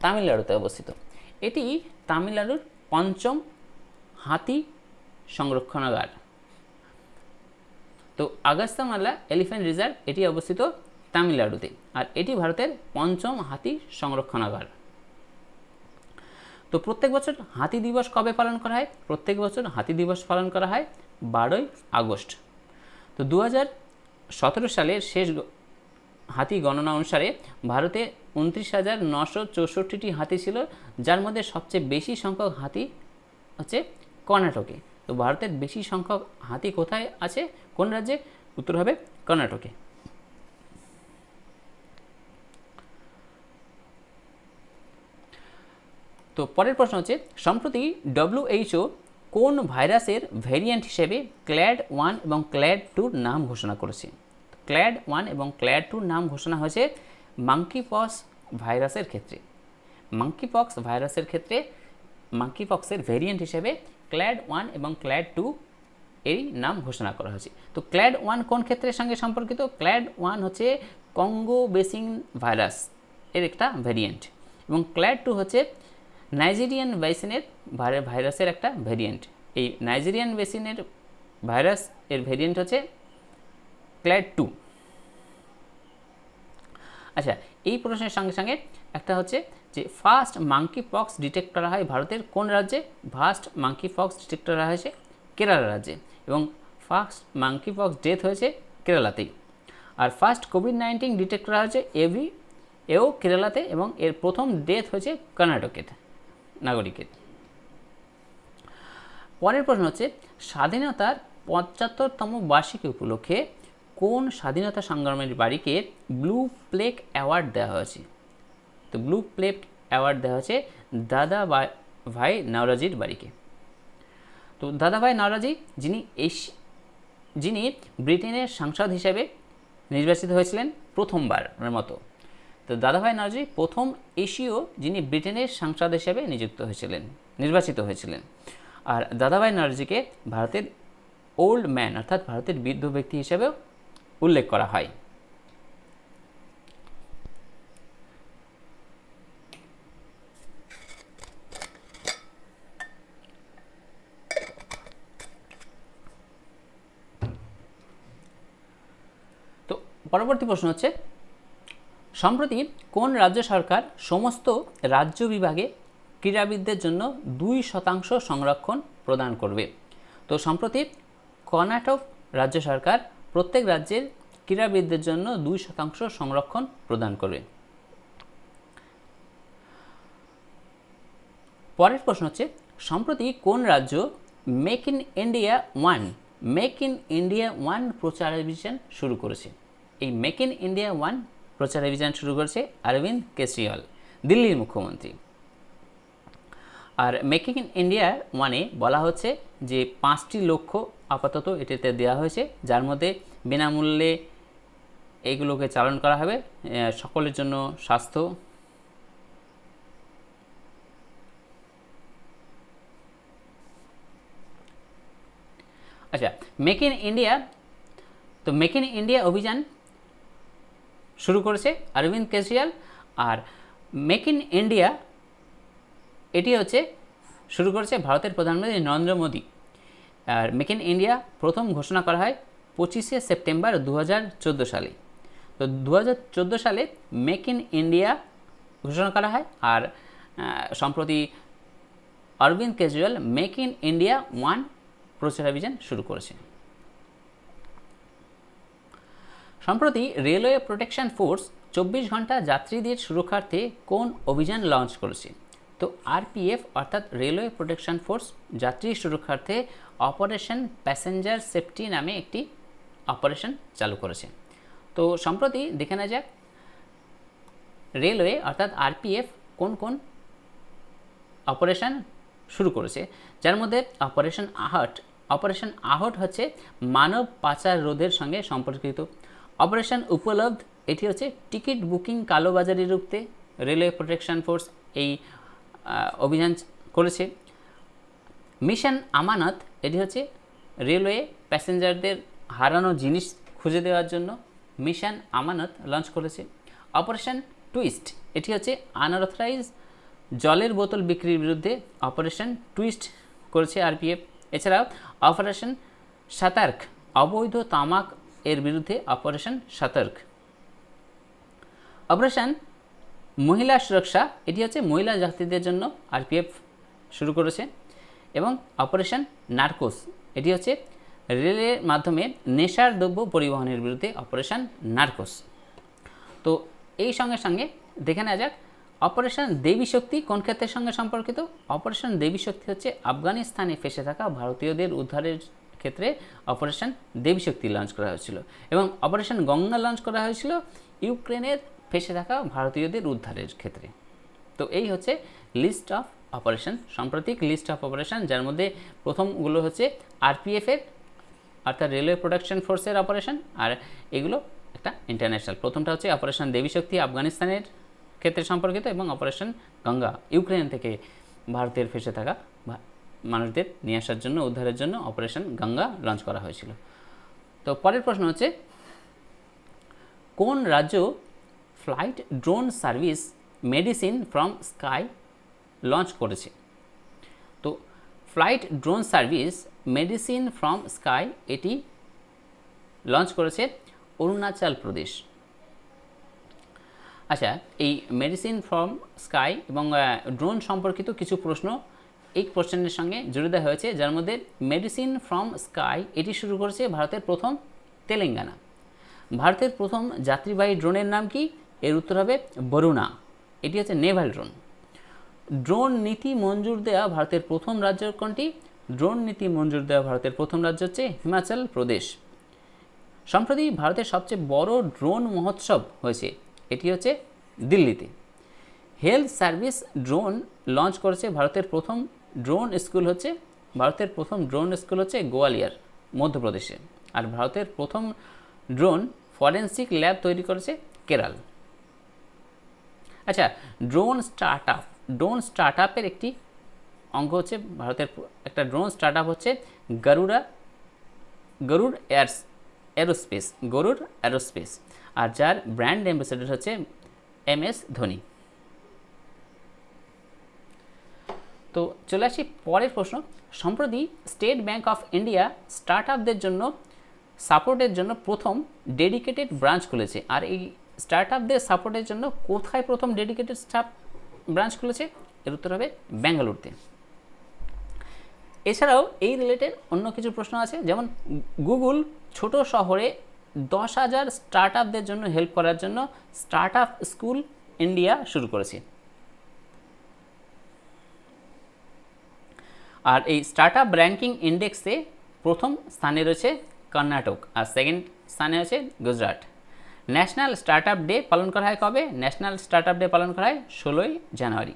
তামিলনাড়ুতে অবস্থিত। এটি তামিলনাড়ুর 5ম হাতি সংরক্ষণাগার। তো আগাস্তামাল্লা এলিফ্যান্ট রিজার্ভ এটি অবস্থিত তামিলনাড়ুতে, আর এটি ভারতের 5ম হাতি সংরক্ষণাগার। তো প্রত্যেক বছর হাতি দিবস কবে পালন করা হয়? প্রত্যেক বছর হাতি দিবস পালন করা হয় 12ই আগস্ট। তো 2017 সালের শেষ হাতি গণনা অনুসারে ভারতে 29,964টি হাতি ছিল, যার মধ্যে সবচেয়ে বেশি সংখ্যক হাতি হচ্ছে কর্ণাটকে। তো ভারতের বেশি সংখ্যক হাতি কোথায় আছে, কোন রাজ্যে? উত্তর হবে কর্ণাটকে। তো পরের প্রশ্ন হচ্ছে, সম্প্রতি WHO কোন ভাইরাসের ভ্যারিয়েন্ট হিসেবে ক্ল্যাড 1 এবং ক্ল্যাড 2 নাম ঘোষণা করেছে? ক্ল্যাড 1 এবং ক্ল্যাড 2 নাম ঘোষণা হয়েছে মাঙ্কিপক্স ভাইরাসের ক্ষেত্রে। মাঙ্কিপক্স ভাইরাসের ক্ষেত্রে মাঙ্কিপক্সের ভ্যারিয়েন্ট হিসেবে ক্ল্যাড 1 এবং ক্ল্যাড 2 এই নাম ঘোষণা করা হয়েছে। তো ক্ল্যাড 1 কোন ক্ষেত্রের সঙ্গে সম্পর্কিত? ক্ল্যাড 1 হচ্ছে কঙ্গো বেসিন ভাইরাস এর একটা ভ্যারিয়েন্ট, এবং ক্ল্যাড 2 হচ্ছে নাইজেরিয়ান বেসিনের ভাইরাসের একটা ভ্যারিয়েন্ট। এই নাইজেরিয়ান বেসিনের ভাইরাস এর ভ্যারিয়েন্ট হচ্ছে ক্ল্যাড 2। আচ্ছা, এই প্রশ্নের সঙ্গে সঙ্গে একটা হচ্ছে যে ফার্স্ট মাঙ্কি পক্স ডিটেক্ট করা হয় ভারতের কোন রাজ্যে? ফার্স্ট মাঙ্কি পক্স ডিটেক্ট করা হয়েছে কেরালা রাজ্যে, এবং ফার্স্ট মাঙ্কি পক্স ডেথ হয়েছে কেরালাতেই। আর ফার্স্ট কোভিড-19 ডিটেক্ট করা হয়েছে এও কেরালাতে, এবং এর প্রথম ডেথ হয়েছে কর্ণাটকের নাগরিকের। পরের প্রশ্ন হচ্ছে, স্বাধীনতার 75তম বার্ষিকী উপলক্ষে কোন স্বাধীনতা সংগ্রামের বাড়িকে ব্লু প্লেক অ্যাওয়ার্ড দেওয়া হয়েছে? তো ব্লু প্লেক অ্যাওয়ার্ড দেওয়া হয়েছে দাদাভাই নওরোজির বাড়িকে। তো দাদাভাই নওরোজি যিনি ব্রিটেনের সাংসদ হিসেবে নির্বাচিত হয়েছিলেন প্রথমবারের মতো। তো দাদাভাই নওরোজি প্রথম এশীয় যিনি ব্রিটেনের সাংসদ হিসেবে নির্বাচিত হয়েছিলেন। আর দাদাভাই নওরোজিকে ভারতের ওল্ড ম্যান অর্থাৎ ভারতের বৃদ্ধ ব্যক্তি হিসেবেও উল্লেখ করা হয়। তো পরবর্তী প্রশ্ন হচ্ছে, সম্প্রতি কোন রাজ্য সরকার সমস্ত রাজ্য বিভাগে ক্রীড়াবিদদের জন্য 2% সংরক্ষণ প্রদান করবে? তো সম্প্রতি কর্ণাটক রাজ্য সরকার প্রত্যেক রাজ্যের ক্রীড়াবিদদের জন্য 2% সংরক্ষণ প্রদান করবে। পরের প্রশ্ন হচ্ছে, সম্প্রতি কোন রাজ্য মেক ইন ইন্ডিয়া ওয়ান প্রচারাভিযান শুরু করেছে? এই মেক ইন ইন্ডিয়া ওয়ান প্রচারাভিযান শুরু করেছে অরবিন্দ কেজরিওয়াল, দিল্লির মুখ্যমন্ত্রী। আর মেক ইন ইন্ডিয়া ওয়ানে বলা হচ্ছে যে 5টি লক্ষ্য আপাতত এটিতে দেওয়া হয়েছে, যার মধ্যে বিনামূল্যে এইগুলোকে চালন করা হবে, সকলের জন্য স্বাস্থ্য, আচ্ছা মেক ইন ইন্ডিয়া অভিযান শুরু করেছে অরবিন্দ কেজরিওয়াল। আর মেক ইন ইন্ডিয়া এটি হচ্ছে শুরু করেছে ভারতের প্রধানমন্ত্রী নরেন্দ্র মোদী। আর মেক ইন ইন্ডিয়া প্রথম ঘোষণা করা হয় 25শে সেপ্টেম্বর 2014 সালে। তো 2014 সালে মেক ইন ইন্ডিয়া ঘোষণা করা হয়। আর সম্প্রতি Arvind Kejriwal make in India one প্রচারাভিযান শুরু করেছে। সম্প্রতি রেলওয়ে প্রোটেকশন ফোর্স 24 ঘন্টা যাত্রীদের সুরক্ষার্থে কোন অভিযান লঞ্চ করেছে? তো আরপিএফ অর্থাৎ রেলওয়ে প্রোটেকশন ফোর্স যাত্রী সুরক্ষার্থে অপারেশন প্যাসেঞ্জার সেফটি নামে একটি অপারেশন চালু করেছে। তো সম্প্রতি দেখে নেওয়া যাক রেলওয়ে অর্থাৎ আরপিএফ কোন কোন অপারেশন শুরু করেছে, যার মধ্যে অপারেশন আহট হচ্ছে মানব পাচার রোধের সঙ্গে সম্পর্কিত। অপারেশন উপলব্ধ এটি হচ্ছে টিকিট বুকিং কালোবাজারি রুখতে রেলওয়ে প্রোটেকশন ফোর্স এই অভিযান করেছে। মিশন আমানত এটি হচ্ছে রেলওয়ে প্যাসেঞ্জারদের হারানো জিনিস খুঁজে দেওয়ার জন্য মিশন আমানত লঞ্চ করেছে। অপারেশন টুইস্ট এটি হচ্ছে আনঅথরাইজ জলের বোতল বিক্রির বিরুদ্ধে অপারেশন টুইস্ট করেছে আরপিএফ। এছাড়াও অপারেশন সতর্ক অবৈধ তামাক এর বিরুদ্ধে অপারেশন সতর্ক। অপারেশন মহিলা সুরক্ষা এটি হচ্ছে মহিলা যাত্রীদের জন্য আরপিএফ শুরু করেছে। এবং অপারেশন নার্কোস এটি হচ্ছে রেলের মাধ্যমে নেশার দ্রব্য পরিবহনের বিরুদ্ধে অপারেশন নার্কোস। তো এই সঙ্গে সঙ্গে দেখে নেওয়া যাক অপারেশন দেবী শক্তি কোন ক্ষেত্রের সঙ্গে সম্পর্কিত। অপারেশন দেবী শক্তি হচ্ছে আফগানিস্তানে ফেসে থাকা ভারতীয়দের উদ্ধারের ক্ষেত্রে অপারেশন দেবী শক্তি লঞ্চ করা হয়েছিল। এবং অপারেশন গঙ্গা লঞ্চ করা হয়েছিল ইউক্রেনের ফেসে থাকা ভারতীয়দের উদ্ধারের ক্ষেত্রে। তো এই হচ্ছে লিস্ট অফ অপারেশন, সাম্প্রতিক লিস্ট অফ অপারেশন, যার মধ্যে প্রথমগুলো হচ্ছে আরপিএফের অর্থাৎ রেলওয়ে প্রোটেকশন ফোর্সের অপারেশন, আর এগুলো একটা ইন্টারন্যাশনাল। প্রথমটা হচ্ছে অপারেশন দেবী শক্তি আফগানিস্তানের ক্ষেত্রে সম্পর্কিত, এবং অপারেশন গঙ্গা ইউক্রেন থেকে ভারতের ফেসে থাকা মানুষদের নিয়ে আসার জন্য উদ্ধারের জন্য অপারেশন গঙ্গা লঞ্চ করা হয়েছিল। তো পরের প্রশ্ন হচ্ছে কোন রাজ্য flight drone service medicine from sky launch করেছে? তো flight drone service medicine from sky এটি লঞ্চ করেছে অরুণাচল প্রদেশ। আচ্ছা, এই মেডিসিন ফ্রম স্কাই এবং ড্রোন সম্পর্কিত কিছু প্রশ্ন এই কোশ্চেনের সঙ্গে জুড়ে দেওয়া হয়েছে, যার মধ্যে মেডিসিন ফ্রম স্কাই এটি শুরু করেছে ভারতের প্রথম তেলেঙ্গানা। ভারতের প্রথম যাত্রীবাহী ড্রোনের নাম কি? এর উত্তর হবে বরুণা, এটি হচ্ছে নেভাল ড্রোন। ড্রোন নীতি মঞ্জুর দেওয়া ভারতের প্রথম রাজ্য কোনটি? ড্রোন নীতি মঞ্জুর দেওয়া ভারতের প্রথম রাজ্য হচ্ছে হিমাচল প্রদেশ। সম্প্রতি ভারতের সবচেয়ে বড় ড্রোন মহোৎসব হয়েছে, এটি হচ্ছে দিল্লিতে। হেলথ সার্ভিস ড্রোন লঞ্চ করেছে ভারতের প্রথম ড্রোন স্কুল হচ্ছে গোয়ালিয়র, মধ্যপ্রদেশে। আর ভারতের প্রথম ড্রোন ফরেন্সিক ল্যাব তৈরি করেছে কেরল। আচ্ছা, ড্রোন স্টার্ট আপের একটি অঙ্গ হচ্ছে ভারতের একটা ড্রোন স্টার্ট আপ হচ্ছে গরুড় অ্যারোস্পেস, আর যার ব্র্যান্ড অ্যাম্বাসেডর হচ্ছে MS ধোনি। তো চলে আসি পরের প্রশ্ন। সম্প্রতি state bank of India start আপদের জন্য সাপোর্টের জন্য প্রথম ডেডিকেটেড ব্রাঞ্চ খুলেছে। আর এই স্টার্ট আপদের সাপোর্টের জন্য কোথায় প্রথম ডেডিকেটেড ব্রাঞ্চ খুলেছে? এর উত্তর হবে বেঙ্গালুরুতে। এছাড়াও এই রিলেটেড অন্য কিছু প্রশ্ন আছে, যেমন গুগল ছোট শহরে 10,000 স্টার্ট আপদের জন্য হেল্প করার জন্য স্টার্ট আপ স্কুল ইন্ডিয়া শুরু করেছে। আর এই স্টার্ট আপ র্যাঙ্কিং ইন্ডেক্সে প্রথম স্থানে রয়েছে কর্ণাটক, আর সেকেন্ড স্থানে আছে Gujarat. National start up day পালন করা হয় কবে? ন্যাশনাল স্টার্ট আপ ডে পালন করা হয় 16ই January.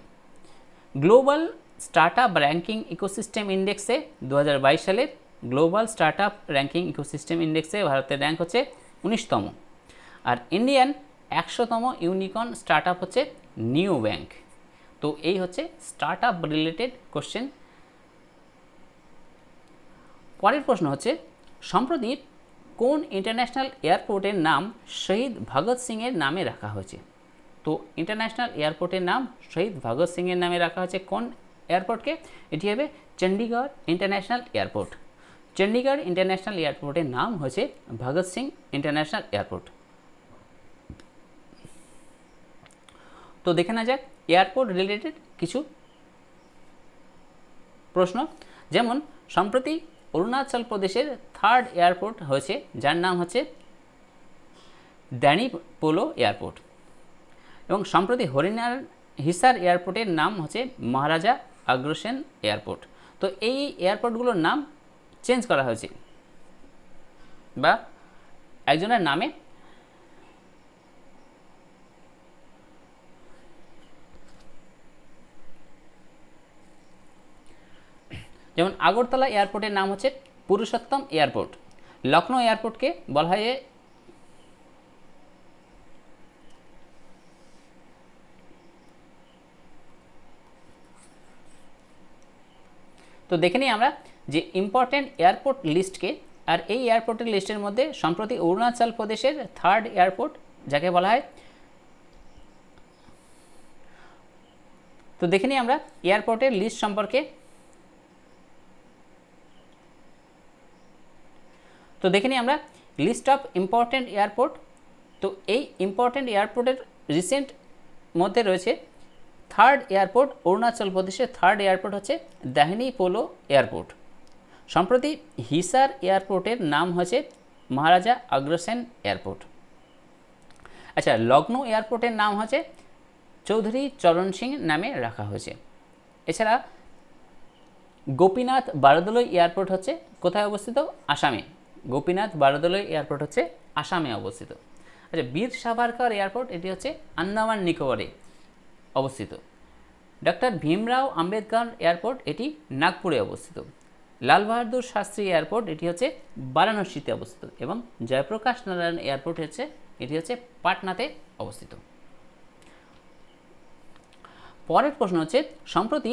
Global start up ranking ecosystem ইন্ডেক্সে 2022 সালের global start up ranking ecosystem ইন্ডেক্সে ভারতের র্যাঙ্ক হচ্ছে 19তম। আর ইন্ডিয়ান 100তম ইউনিকর্ন স্টার্ট আপ হচ্ছে নিউ ব্যাংক। তো এই হচ্ছে স্টার্ট আপ রিলেটেড কোশ্চেন। পরের প্রশ্ন হচ্ছে, সম্প্রতি কোন ইন্টারন্যাশনাল এয়ারপোর্টের নাম শহীদ ভগৎ সিংয়ের নামে রাখা হয়েছে? তো ইন্টারন্যাশনাল এয়ারপোর্টের নাম শহীদ ভগৎ সিংয়ের নামে রাখা হয়েছে কোন এয়ারপোর্টকে? এটি হবে Chandigarh international airport. Chandigarh international এয়ারপোর্টের নাম হয়েছে ভগৎ সিং ইন্টারন্যাশনাল এয়ারপোর্ট। তো দেখে না যাক এয়ারপোর্ট রিলেটেড কিছু প্রশ্ন, যেমন সম্প্রতি অরুণাচল প্রদেশের 3rd এয়ারপোর্ট হয়েছে, যার নাম হচ্ছে ড্যানি পোলো এয়ারপোর্ট। এবং সম্প্রতি হরিয়ানার হিসার এয়ারপোর্টের নাম হচ্ছে মহারাজা আগ্রসেন এয়ারপোর্ট। তো এই এয়ারপোর্টগুলোর নাম চেঞ্জ করা হয়েছে, বা একজনের নামে যেমন আগরতলা এয়ারপোর্টের নাম হচ্ছে পুরুষোত্তম এয়ারপোর্ট। লখনৌ এয়ারপোর্টকে বলা হয় তো দেখে নিই আমরা যে ইম্পর্টেন্ট এয়ারপোর্ট লিস্টকে। আর এই এয়ারপোর্টের লিস্টের মধ্যে সম্প্রতি অরুণাচল প্রদেশের 3rd এয়ারপোর্ট, যাকে বলা হয়, তো দেখে নিই আমরা এয়ারপোর্টের লিস্ট সম্পর্কে। তো দেখে নিই আমরা লিস্ট অফ ইম্পর্টেন্ট এয়ারপোর্ট। তো এই ইম্পর্টেন্ট এয়ারপোর্টের রিসেন্ট মধ্যে রয়েছে 3rd এয়ারপোর্ট, অরুণাচল প্রদেশের 3rd এয়ারপোর্ট হচ্ছে দাহিনী পোলো এয়ারপোর্ট। সম্প্রতি হিসার এয়ারপোর্টের নাম হয়েছে মহারাজা আগ্রসেন এয়ারপোর্ট। আচ্ছা, লখনৌ এয়ারপোর্টের নাম হচ্ছে চৌধুরী চরণ সিং নামে রাখা হয়েছে। এছাড়া গোপীনাথ বারদলৈ এয়ারপোর্ট হচ্ছে কোথায় অবস্থিত? আসামে। গোপীনাথ বারদলৈ এয়ারপোর্ট হচ্ছে আসামে অবস্থিত। আচ্ছা, বীর সাভারকর এয়ারপোর্ট, এটি হচ্ছে আন্দামান নিকোবরে অবস্থিত। ডক্টর ভীমরাও আম্বেদকর এয়ারপোর্ট, এটি নাগপুরে অবস্থিত। লাল বাহাদুর শাস্ত্রী এয়ারপোর্ট, এটি হচ্ছে বারাণসীতে অবস্থিত। এবং জয়প্রকাশ নারায়ণ এয়ারপোর্ট এটি হচ্ছে পাটনাতে অবস্থিত। পরের প্রশ্ন হচ্ছে, সম্প্রতি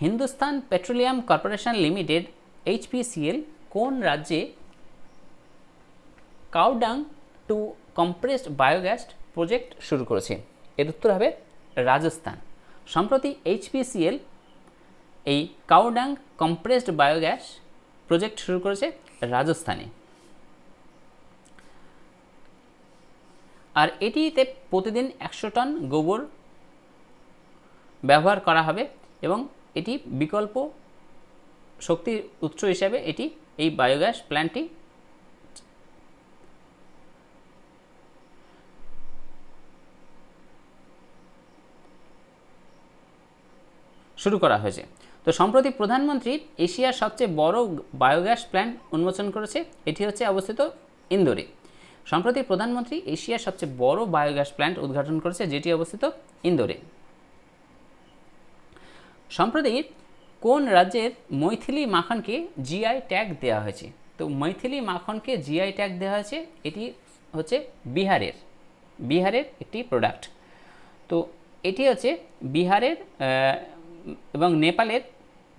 Hindustan petroleum corporation limited HPCL কোন রাজ্যে cow dung to compressed biogas project শুরু করেছে? এর উত্তর হবে রাজস্থান। সম্প্রতি HPCL এই কাউডাং কম্প্রেসড বায়োগ্যাস প্রজেক্ট শুরু করেছে রাজস্থানে। আর এটিতে প্রতিদিন 100 টন গোবর ব্যবহার করা হবে এবং এটি বিকল্প শক্তির উৎস হিসাবে এই বায়োগ্যাস প্ল্যান্টটি শুরু করা হয়েছে। তো সম্প্রতি প্রধানমন্ত্রী এশিয়ার সবচেয়ে বড় বায়োগ্যাস প্ল্যান্ট উন্মোচন করেছে, এটি হচ্ছে অবস্থিত ইন্দোরে। সম্প্রতি প্রধানমন্ত্রী এশিয়ার সবচেয়ে বড় বায়োগ্যাস প্ল্যান্ট উদ্ঘাটন করেছে, যেটি অবস্থিত ইন্দোরে। সম্প্রতি কোন রাজ্যের মৈথিলি মাখনকে জিআই ট্যাগ দেওয়া হয়েছে? তো মৈথিলি মাখনকে জিআই ট্যাগ দেওয়া হয়েছে, এটি হচ্ছে বিহারের একটি প্রোডাক্ট। তো এটি হচ্ছে বিহারের এবং নেপালের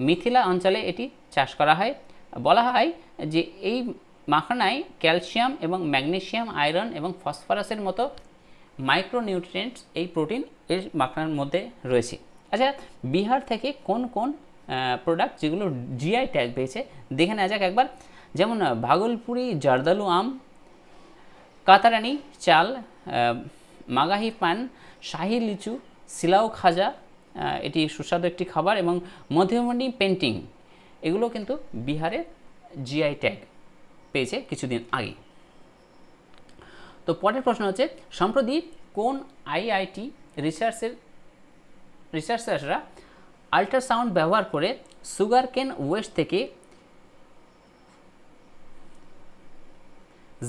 মিথিলা অঞ্চলে এটি চাষ করা হয়। বলা হয় যে এই মাখনায় ক্যালসিয়াম এবং ম্যাগনেসিয়াম, আয়রন এবং ফসফরাসের মতো মাইক্রোনিউট্রিয়েন্টস এই প্রোটিন এর মাখনার মধ্যে রয়েছে। আচ্ছা, বিহার থেকে কোন কোন প্রোডাক্ট যেগুলো জিআই ট্যাগ পেয়েছে দেখে নেওয়া যাক একবার। যেমন ভাগলপুরি জারদালু আম, কাতারানি চাল, মাগাহি পান, শাহি লিচু, সিলাও খাজা, এটি সুস্বাদু একটি খাবার, এবং মধুবনী পেন্টিং, এগুলো কিন্তু বিহারের জিআই ট্যাগ পেয়েছে কিছুদিন আগে। তো পরের প্রশ্ন হচ্ছে, সম্প্রতি কোন আইআইটি রিসার্চাররা আল্ট্রাসাউন্ড ব্যবহার করে সুগার কেন ওয়েস্ট থেকে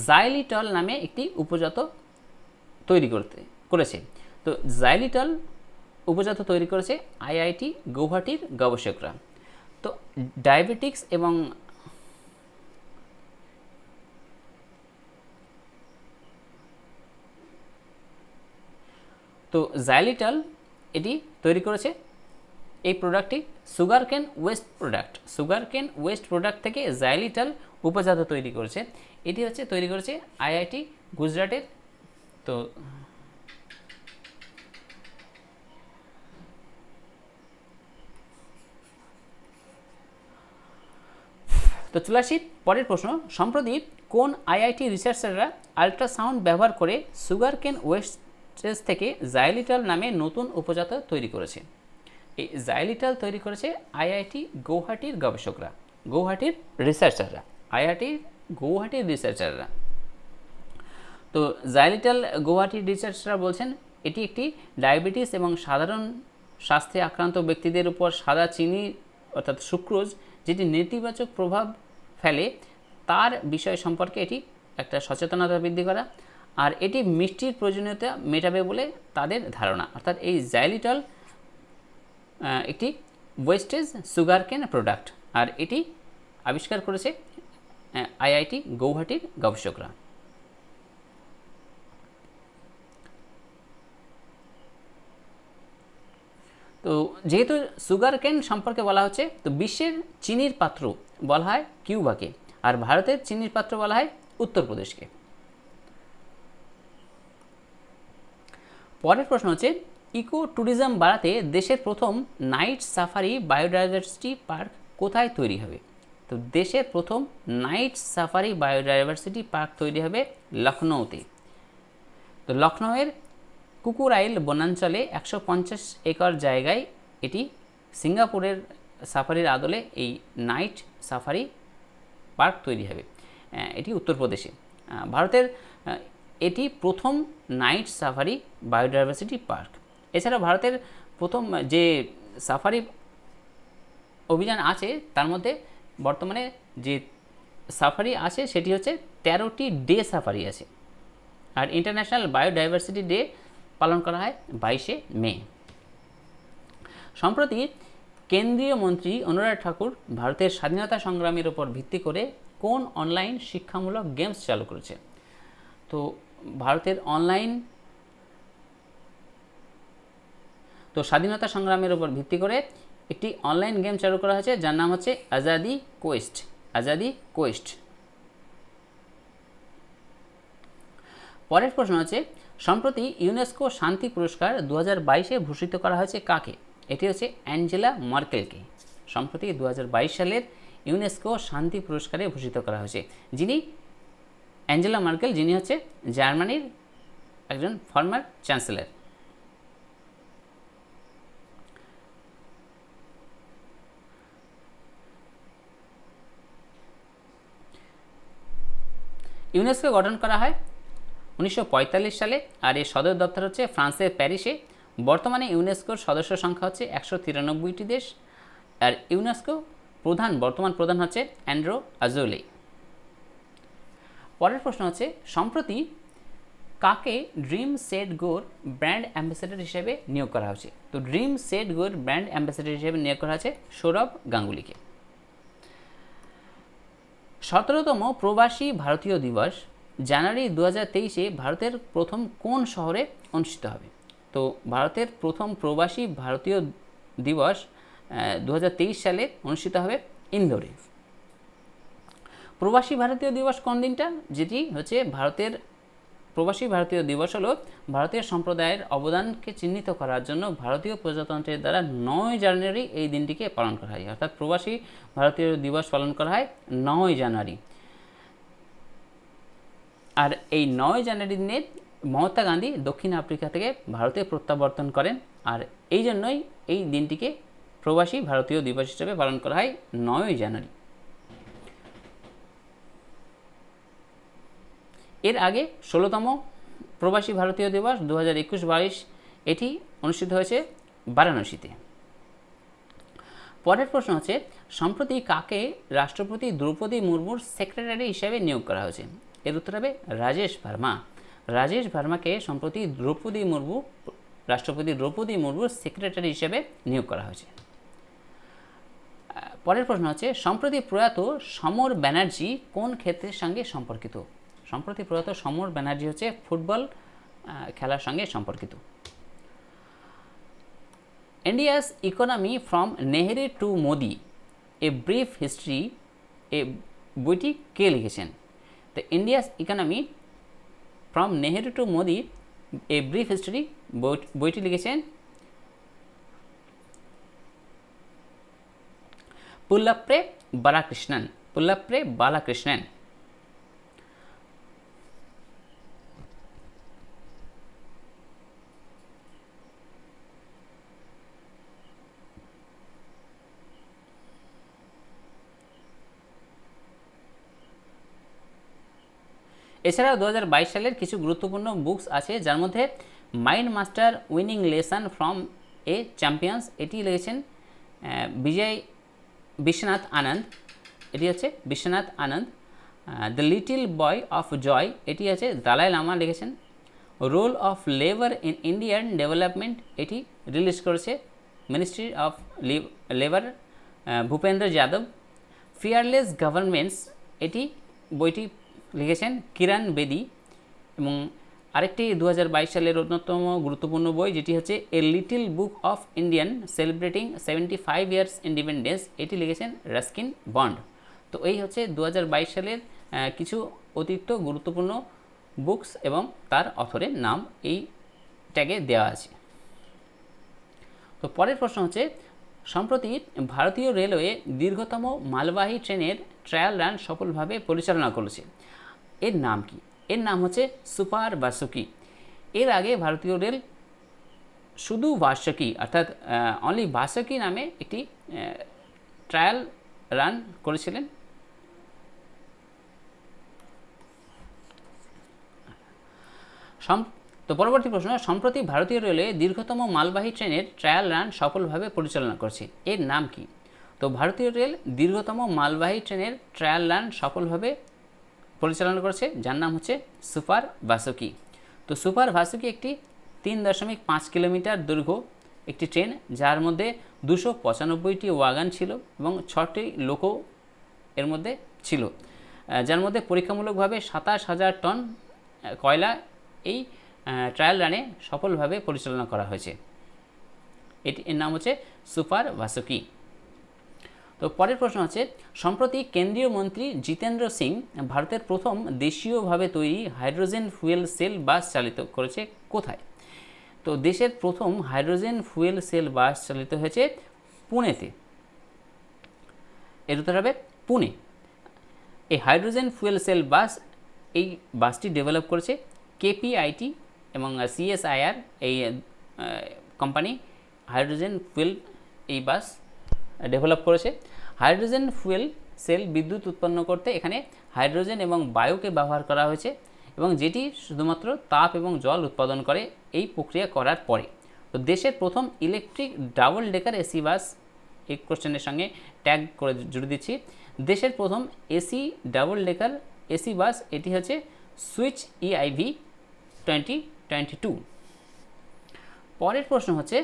জাইলিটল নামে একটি উপজাত তৈরি করেছে? তো জাইলিটল উপজাত তৈরি করেছে আইআইটি গৌহাটির গবেষকরা। তো ডায়াবেটিক্স এবং তো জাইলিটল এটি তৈরি করেছে, এই প্রোডাক্টটি সুগার কেন ওয়েস্ট প্রোডাক্ট থেকে জাইলিটল উপজাত তৈরি করেছে। এটি হচ্ছে তৈরি করেছে আইআইটি গুজরাটের। তো চলে আসি পরের প্রশ্ন। সম্প্রতি কোন আইআইটি রিসার্চাররা আল্ট্রাসাউন্ড ব্যবহার করে সুগার কেন ওয়েস্টেজ থেকে জাইলিটল নামে নতুন উপজাত তৈরি করেছে? এই জাইলিটল তৈরি করেছে আইআইটি গৌহাটির গবেষকরা, আইআইটি গৌহাটির রিসার্চাররা। তো জাইলিটল গৌহাটির রিসার্চাররা বলছেন এটি একটি ডায়াবেটিস এবং সাধারণ স্বাস্থ্যে আক্রান্ত ব্যক্তিদের উপর সাদা চিনি অর্থাৎ সুক্রোজ যেটি নেতিবাচক প্রভাব ফেলে তার বিষয় সম্পর্কে এটি একটা সচেতনতা বৃদ্ধি করা, আর এটি মিষ্টির প্রয়োজনীয়তা মেটাবে বলে তাদের ধারণা। অর্থাৎ এই জাইলিটল একটি ওয়েস্টেজ সুগার কেন প্রোডাক্ট, আর এটি আবিষ্কার করেছে আইআইটি গৌহাটির গবেষকরা। তো যেহেতু সুগার কেন সম্পর্কে বলা হচ্ছে, তো বিশ্বের চিনির পাত্র বলা হয় কিউবাকে, আর ভারতের চিনির পাত্র বলা হয় উত্তরপ্রদেশকে। পরের প্রশ্ন হচ্ছে, ইকো ট্যুরিজম বাড়াতে দেশের প্রথম নাইট সাফারি বায়োডাইভার্সিটি পার্ক কোথায় তৈরি হবে? তো দেশের প্রথম নাইট সাফারি বায়োডাইভার্সিটি পার্ক তৈরি হবে লখনৌতে। তো লখনৌয়ের কুকুরাইল বনাঞ্চলে 150 একর জায়গায় এটি সিঙ্গাপুরের সাফারির আদলে এই নাইট সাফারি পার্ক তৈরি হবে। এটি উত্তরপ্রদেশে। ভারতের এটি প্রথম নাইট সাফারি বায়োডাইভার্সিটি পার্ক। এছাড়া ভারতের প্রথম যে সাফারি অভিযান আছে তার মধ্যে বর্তমানে যে সাফারি আছে সেটি হচ্ছে 13টি ডে সাফারি আছে, আর ইন্টারন্যাশনাল বায়োডাইভার্সিটি ডে পালন করা হয় 22শে মে। সম্প্রতি কেন্দ্রীয় মন্ত্রী অনুরাগ ঠাকুর ভারতের স্বাধীনতা সংগ্রামের উপর ভিত্তি করে কোন অনলাইন শিক্ষামূলক গেমস চালু করেছে? তো ভারতের স্বাধীনতা সংগ্রামের উপর ভিত্তি করে একটি অনলাইন গেম চালু করা হয়েছে যার নাম হচ্ছে আজাদি কোয়েস্ট। পরের প্রশ্ন হচ্ছে, সম্প্রতি ইউনেস্কো শান্তি পুরস্কার 2022-এ ভূষিত করা হয়েছে কাকে? এটি হচ্ছে অ্যাঞ্জেলা মার্কেলকে। সম্প্রতি 2022 সালের ইউনেস্কো শান্তি পুরস্কারে ভূষিত করা হয়েছে, যিনি অ্যাঞ্জেলা মার্কেল, যিনি হচ্ছে জার্মানির একজন ফর্মার চ্যান্সেলর। ইউনেস্কো গঠন করা হয় 1945 সালে, আর এর সদর দপ্তর হচ্ছে ফ্রান্সের প্যারিসে। বর্তমানে ইউনেস্কোর সদস্য সংখ্যা হচ্ছে 193টি দেশ, আর ইউনেস্কো বর্তমান প্রধান হচ্ছে অ্যান্ড্রো আজোলে। পরের প্রশ্ন হচ্ছে সম্প্রতি কাকে ড্রিম সেট গোর ব্র্যান্ড অ্যাম্বাসেডর হিসেবে নিয়োগ করা হয়েছে? তো ড্রিম সেট গোর ব্র্যান্ড অ্যাম্বাসেডর হিসেবে নিয়োগ করা হয়েছে সৌরভ গাঙ্গুলিকে। 17তম প্রবাসী ভারতীয় দিবস জানুয়ারি 2023-এ ভারতের প্রথম কোন শহরে অনুষ্ঠিত হবে? তো ভারতের প্রথম প্রবাসী ভারতীয় দিবস 2023 সালে অনুষ্ঠিত হবে ইন্দোরে। প্রবাসী ভারতীয় দিবস কোন দিনটা? যেটি হচ্ছে ভারতের প্রবাসী ভারতীয় দিবস হলো ভারতীয় সম্প্রদায়ের অবদানকে চিহ্নিত করার জন্য ভারতীয় প্রজাতন্ত্রের দ্বারা 9 জানুয়ারি এই দিনটিকে পালন করা হয়। অর্থাৎ প্রবাসী ভারতীয় দিবস পালন করা হয় 9 জানুয়ারি। আর এই 9 জানুয়ারি দিনে মহাত্মা গান্ধী দক্ষিণ আফ্রিকা থেকে ভারতে প্রত্যাবর্তন করেন, আর এই জন্যই এই দিনটিকে প্রবাসী ভারতীয় দিবস হিসেবে পালন করা হয় 9 জানুয়ারি। এর আগে 16তম প্রবাসী ভারতীয় দিবস 2021-22 এটি অনুষ্ঠিত হয়েছে বারাণসীতে। পরের প্রশ্ন হচ্ছে সম্প্রতি কাকে রাষ্ট্রপতি দ্রৌপদী মুর্মুর সেক্রেটারি হিসেবে নিয়োগ করা হয়েছে? এর উত্তর হবে রাজেশ ভার্মা। রাজেশ ভার্মাকে সম্প্রতি রাষ্ট্রপতি দ্রৌপদী মুর্মুর সেক্রেটারি হিসেবে নিয়োগ করা হয়েছে। পরের প্রশ্ন হচ্ছে সম্প্রতি প্রয়াত সমর ব্যানার্জি কোন ক্ষেত্রের সঙ্গে সম্পর্কিত? সম্প্রতি প্রয়াত সমর ব্যানার্জি হচ্ছে ফুটবল খেলার সঙ্গে সম্পর্কিত। India's economy from Nehru to Modi a brief history এ বইটি কে লিখেছেন? তো India's economy from Nehru to Modi a brief history বইটি লিখেছেন পুল্লাপ্রে বালাকৃষ্ণন। এছাড়াও 2022 সালের কিছু গুরুত্বপূর্ণ বুকস আছে, যার মধ্যে mind master winning lesson from a champion's এটি লিখেছেন বিশ্বনাথ আনন্দ, এটি হচ্ছে Viswanath Anand. The little boy of joy এটি আছে দালাই লামা লিখেছেন। Role of labour in Indian development এটি রিলিজ করেছে ministry of labour Bhupender Yadav. Fearless governments এটি বইটি লিখেছেন কিরণ বেদি। এবং আরেকটি 2022 সালের অন্যতম গুরুত্বপূর্ণ বই যেটি হচ্ছে a little book of Indian celebrating 75 years independence এটি লিখেছেন রাস্কিন বন্ড। তো এই হচ্ছে 2022 সালের কিছু অতিরিক্ত গুরুত্বপূর্ণ বুকস এবং তার অথরের নাম এই ট্যাগে দেওয়া আছে। তো পরের প্রশ্ন হচ্ছে সম্প্রতি ভারতীয় রেলওয়ে দীর্ঘতম মালবাহী ট্রেনের ট্রায়াল রান সফলভাবে পরিচালনা করেছে, এর নাম কি? এর নাম হচ্ছে সুপার বাসুকি। এর আগে ভারতীয় রেল শুধু বাসকি অর্থাৎ অনলি বাসকি নামে একটি ট্রায়াল রান করেছিলেন। তো পরবর্তী প্রশ্ন সম্প্রতি ভারতীয় রেলওয়ে দীর্ঘতম মালবাহী ট্রেনের ট্রায়াল রান সফলভাবে পরিচালনা করছে, এর নাম কি? তো ভারতীয় রেল দীর্ঘতম মালবাহী ট্রেনের ট্রায়াল রান সফলভাবে পরিচালনা করছে, যার নাম হচ্ছে সুপার বাসুকি। তো সুপার বাসুকি একটি 3.5 কিলোমিটার দৈর্ঘ্য একটি ট্রেন, যার মধ্যে 295টি ওয়াগান ছিল এবং 6টি লোকো এর মধ্যে ছিল, যার মধ্যে পরীক্ষামূলকভাবে 27,000 টন কয়লা এই ট্রায়াল রানে সফলভাবে পরিচালনা করা হয়েছে। এর নাম হচ্ছে সুপার বাসুকি। তো পরের প্রশ্ন হচ্ছে সম্প্রতি কেন্দ্রীয় মন্ত্রী জিতেন্দ্র সিং ভারতের প্রথম দেশীয়ভাবে তৈরি হাইড্রোজেন ফুয়েল সেল বাস চালিত করেছে কোথায়? তো দেশের প্রথম হাইড্রোজেন ফুয়েল সেল বাস চালিত হয়েছে পুনেতে। এর উত্তর হবে পুনে। এই হাইড্রোজেন ফুয়েল সেল বাস এই বাসটি ডেভেলপ করেছে কেপিআইটি এবং সিএসআইআর এই কোম্পানি হাইড্রোজেন ফুয়েল এই বাস ডেভেলপ করেছে। হাইড্রোজেন ফুয়েল সেল বিদ্যুৎ উৎপন্ন করতে এখানে হাইড্রোজেন এবং বায়ুকে ব্যবহার করা হয়েছে এবং যেটি শুধুমাত্র তাপ এবং জল উৎপাদন করে এই প্রক্রিয়া করার পরে। তো দেশের প্রথম electric double decker AC bus, এই কোশ্চেনের সঙ্গে ট্যাগ করে জুড়ে দিচ্ছি, দেশের প্রথম AC double decker AC bus এটি হচ্ছে সুইচ EIV 2022। পরের প্রশ্ন হচ্ছে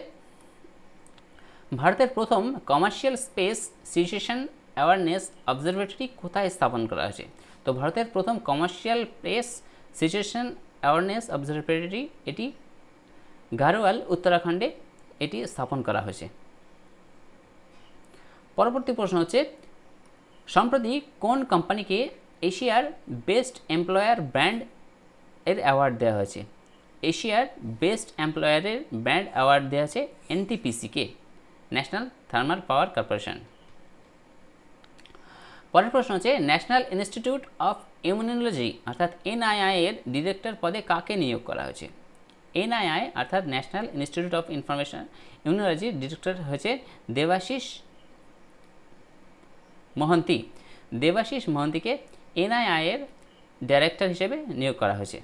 ভারতের প্রথম commercial space situation awareness observatory কোথায় স্থাপন করা হয়েছে? তো ভারতের প্রথম commercial space situation awareness observatory এটি গারোয়াল, উত্তরাখণ্ডে এটি স্থাপন করা হয়েছে। পরবর্তী প্রশ্ন হচ্ছে সম্প্রতি কোন কোম্পানিকে এশিয়ার বেস্ট এমপ্লয়ার ব্র্যান্ড এর অ্যাওয়ার্ড দেওয়া হয়েছে? এশিয়ার বেস্ট এমপ্লয়ারের ব্র্যান্ড অ্যাওয়ার্ড দেওয়া হয়েছে NTPC-কে, ন্যাশনাল থার্মাল পাওয়ার কর্পোরেশন। পরের প্রশ্ন হচ্ছে ন্যাশনাল ইনস্টিটিউট অফ ইমিউনোলজি অর্থাৎ NII এর ডিরেক্টর পদে কাকে নিয়োগ করা হয়েছে? NII অর্থাৎ ন্যাশনাল ইনস্টিটিউট অফ ইনফরমেশন ইমিউনোলজির ডিরেক্টর হয়েছে দেবাশিস মহন্তি। দেবাশিস মহন্তিকে NII এর ডাইরেক্টর হিসেবে নিয়োগ করা হয়েছে।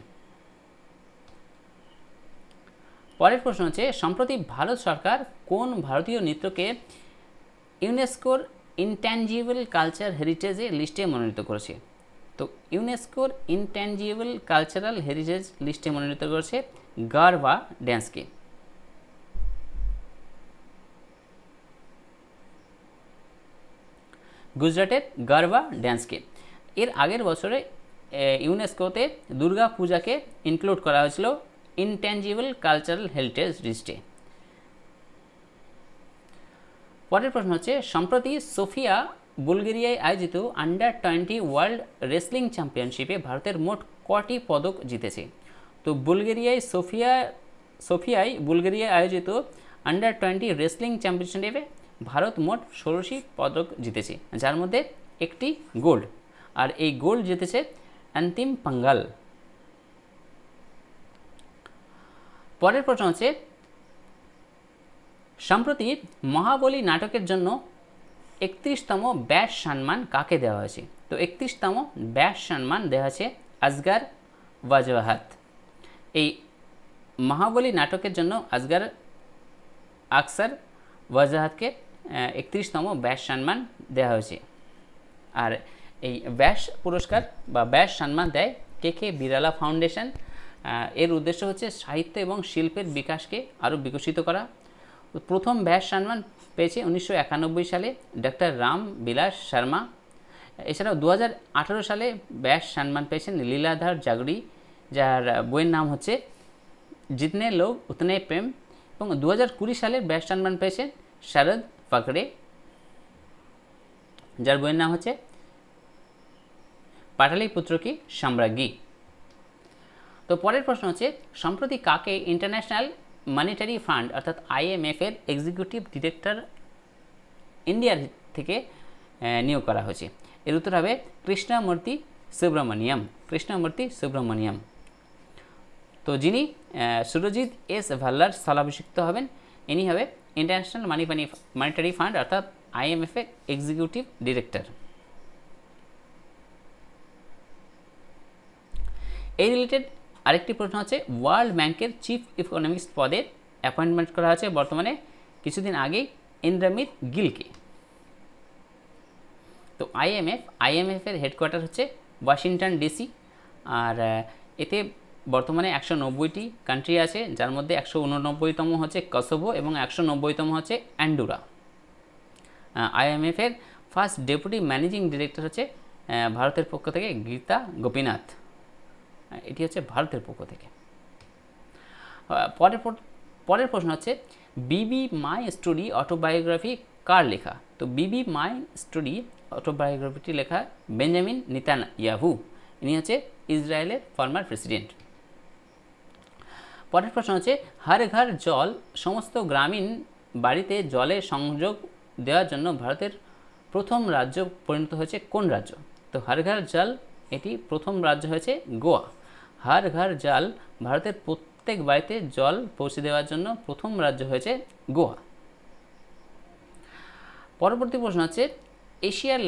পরের প্রশ্ন হচ্ছে সম্প্রতি ভারত সরকার কোন ভারতীয় নৃত্যকে ইউনেস্কোর ইনট্যাঞ্জিবল কালচার হেরিটেজে লিস্টে মনোনীত করেছে? তো ইউনেস্কোর ইনট্যাঞ্জিবল কালচারাল হেরিটেজ লিস্টে মনোনীত করেছে গারবা ড্যান্সকে। গুজরাটের গারবা ড্যান্সকে। এর আগের বছরে ইউনেস্কোতে দুর্গা পূজাকে ইনক্লুড করা হয়েছিল ইনট্যাঞ্জিবল কালচারাল হেরিটেজ লিস্টে। পরের প্রশ্ন হচ্ছে সম্প্রতি সোফিয়া বুলগেরিয়ায় আয়োজিত আন্ডার-20 ওয়ার্ল্ড রেসলিং চ্যাম্পিয়নশিপে ভারতের মোট কটি পদক জিতেছে? তো সোফিয়ায় বুলগেরিয়ায় আয়োজিত আন্ডার-20 রেসলিং চ্যাম্পিয়নশিপে ভারত মোট 16টি পদক জিতেছে, যার মধ্যে একটি গোল্ড, আর এই গোল্ড জিতেছে অন্তিম পাঙ্গাল। পরের প্রশ্ন হচ্ছে সম্প্রতি মহাবলী নাটকের জন্য 31তম ব্যাস সম্মান কাকে দেওয়া হয়েছে? তো 31তম ব্যাস সম্মান দেওয়া হয়েছে আসগার ওয়াজহাত। এই মহাবলী নাটকের জন্য আসগার আকসার ওয়াজহাতকে 31তম ব্যাস সম্মান দেওয়া হয়েছে। আর এই ব্যাস পুরস্কার বা ব্যাস সম্মান দেয় KK বিড়ালা ফাউন্ডেশন। এর উদ্দেশ্য হচ্ছে সাহিত্য এবং শিল্পের বিকাশকে আরও বিকশিত করা। প্রথম ব্যাস সম্মান পেয়েছে 1991 সালে ডক্টর রাম বিলাস শর্মা। এছাড়াও 2018 সালে ব্যাস সম্মান পেয়েছেন লীলাধর জাগরি, যার বইয়ের নাম হচ্ছে জিতনে লোক উতনে প্রেম, এবং 2020 সালে ব্যাস সম্মান পেয়েছেন শরদ ফাকড়ে, যার বইয়ের নাম হচ্ছে পাটালিপুত্র কি সাম্রাজ্ঞী। তো পরের প্রশ্ন হচ্ছে সম্প্রতি কাকে ইন্টারন্যাশনাল মনিটারি ফান্ড অর্থাৎ IMF এর এক্সিকিউটিভ ডিরেক্টর ইন্ডিয়ার থেকে নিয়োগ করা হয়েছে? এর উত্তর হবে কৃষ্ণমূর্তি সুব্রমণিয়াম। তো যিনি সুরজিৎ S ভাল্লার স্থলাভিষিক্ত হবেন, ইনি হবে ইন্টারন্যাশনাল মনিটারি ফান্ড অর্থাৎ IMF এর এক্সিকিউটিভ ডিরেক্টর। এই রিলেটেড আরেকটি প্রশ্ন হচ্ছে ওয়ার্ল্ড ব্যাংকের চিফ ইকোনমিস্ট পদে অ্যাপয়েন্টমেন্ট করা হয়েছে বর্তমানে কিছুদিন আগেই ইন্দ্রমিত গিলকে। তো IMF এর হেডকোয়ার্টার হচ্ছে ওয়াশিংটন DC, আর এতে বর্তমানে 190টি কান্ট্রি আছে, যার মধ্যে 189তম হচ্ছে কসোভো এবং 190তম হচ্ছে অ্যান্ডোরা। IMF এর ফার্স্ট ডেপুটি ম্যানেজিং ডিরেক্টর হচ্ছে ভারতের পক্ষ থেকে গীতা গোপীনাথ। এটি হচ্ছে ভারতের পক্ষ থেকে। পরের প্রশ্ন হচ্ছে বিবি মাই স্টোরি অটোবায়োগ্রাফি কার লেখা? তো বিবি মাই স্টোরি অটোবায়োগ্রাফিটি লেখা বেঞ্জামিন নেতানিয়াহু, ইনি হচ্ছে ইসরায়েলের ফর্মার প্রেসিডেন্ট। পরের প্রশ্ন হচ্ছে হর ঘর জল সমস্ত গ্রামীণ বাড়িতে জলের সংযোগ দেওয়ার জন্য ভারতের প্রথম রাজ্য পরিণত হয়েছে কোন রাজ্য? তো হর ঘর জল এটি প্রথম রাজ্য হয়েছে গোয়া। হর ঘর জল ভারতের প্রত্যেক বাড়িতে জল পৌঁছে দেওয়ার জন্য প্রথম রাজ্য হয়েছে গোয়া। পরবর্তী প্রশ্ন হচ্ছে এশিয়ার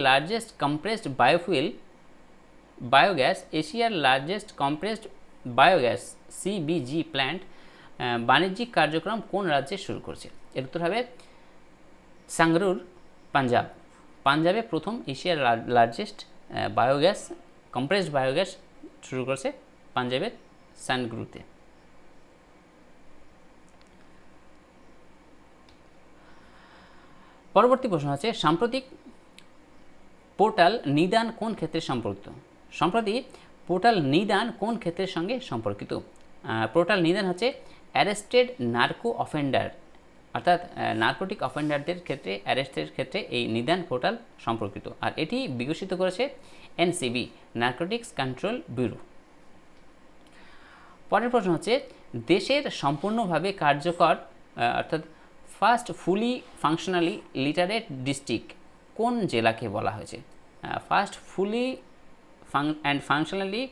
largest compressed biogas CBG plant বাণিজ্যিক কার্যক্রম কোন রাজ্যে শুরু করছে? এর উত্তর হবে সাংরুর, পাঞ্জাব। পাঞ্জাবে প্রথম এশিয়ার লার্জেস্ট বায়োগ্যাস কম্প্রেসড বায়োগ্যাস শুরু করেছে পাঞ্জাবের সানগ্রুতে। পরবর্তী প্রশ্ন হচ্ছে সাম্প্রতিক পোর্টাল নিদান কোন ক্ষেত্রে সম্পর্কিত? সম্প্রতি পোর্টাল নিদান কোন ক্ষেত্রের সঙ্গে সম্পর্কিত? পোর্টাল নিদান হচ্ছে অ্যারেস্টেড নার্কো অফেন্ডার, অর্থাৎ নার্কোটিক অফেন্ডারদের ক্ষেত্রে অ্যারেস্টের ক্ষেত্রে এই নিদান পোর্টাল সম্পর্কিত। আর এটি বিকশিত করেছে এনসিবি, নার্কোটিক্স কন্ট্রোল ব্যুরো। পরের প্রশ্ন হচ্ছে দেশের সম্পূর্ণভাবে কার্যকর অর্থাৎ first fully functionally literate district কোন জেলাকে বলা হয়েছে? First fully and functionally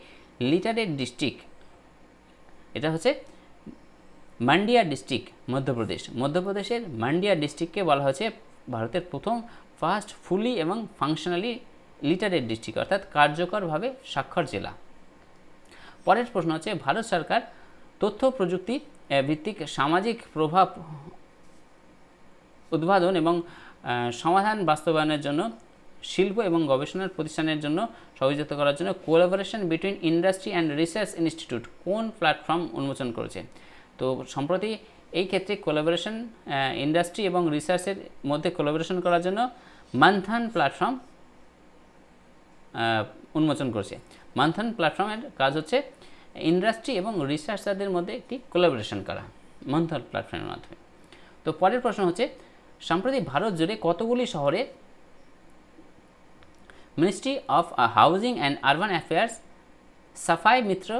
literate district এটা হচ্ছে মান্ডিয়া ডিস্ট্রিক্ট, মধ্যপ্রদেশ। মধ্যপ্রদেশের মান্ডিয়া ডিস্ট্রিক্টকে বলা হয়েছে ভারতের প্রথম ফার্স্ট ফুলি এবং ফাংশনালি লিটারেট ডিস্ট্রিক্ট, অর্থাৎ কার্যকরভাবে স্বাক্ষর জেলা। পরের প্রশ্ন হচ্ছে ভারত সরকার তথ্য প্রযুক্তি ভিত্তিক সামাজিক প্রভাব উদ্ভাবন এবং সমাধান বাস্তবায়নের জন্য শিল্প এবং গবেষণার প্রতিষ্ঠানের জন্য সহযোগিতা করার জন্য collaboration between industry and research institute কোন প্ল্যাটফর্ম উন্মোচন করেছে? তো সম্প্রতি এই ক্ষেত্রে কোলাবোরেশন ইন্ডাস্ট্রি এবং রিসার্চের মধ্যে কোলাবোরেশন করার জন্য মান্থান প্ল্যাটফর্ম উন্মোচন করেছে। মান্থান প্ল্যাটফর্মের কাজ হচ্ছে ইন্ডাস্ট্রি এবং রিসার্চারদের মধ্যে একটি কোলাবোরেশন করা মান্থান প্ল্যাটফর্মের মাধ্যমে। তো পরের প্রশ্ন হচ্ছে সম্প্রতি ভারত জুড়ে কতগুলি শহরে ministry of housing and urban affairs সাফাই মিত্র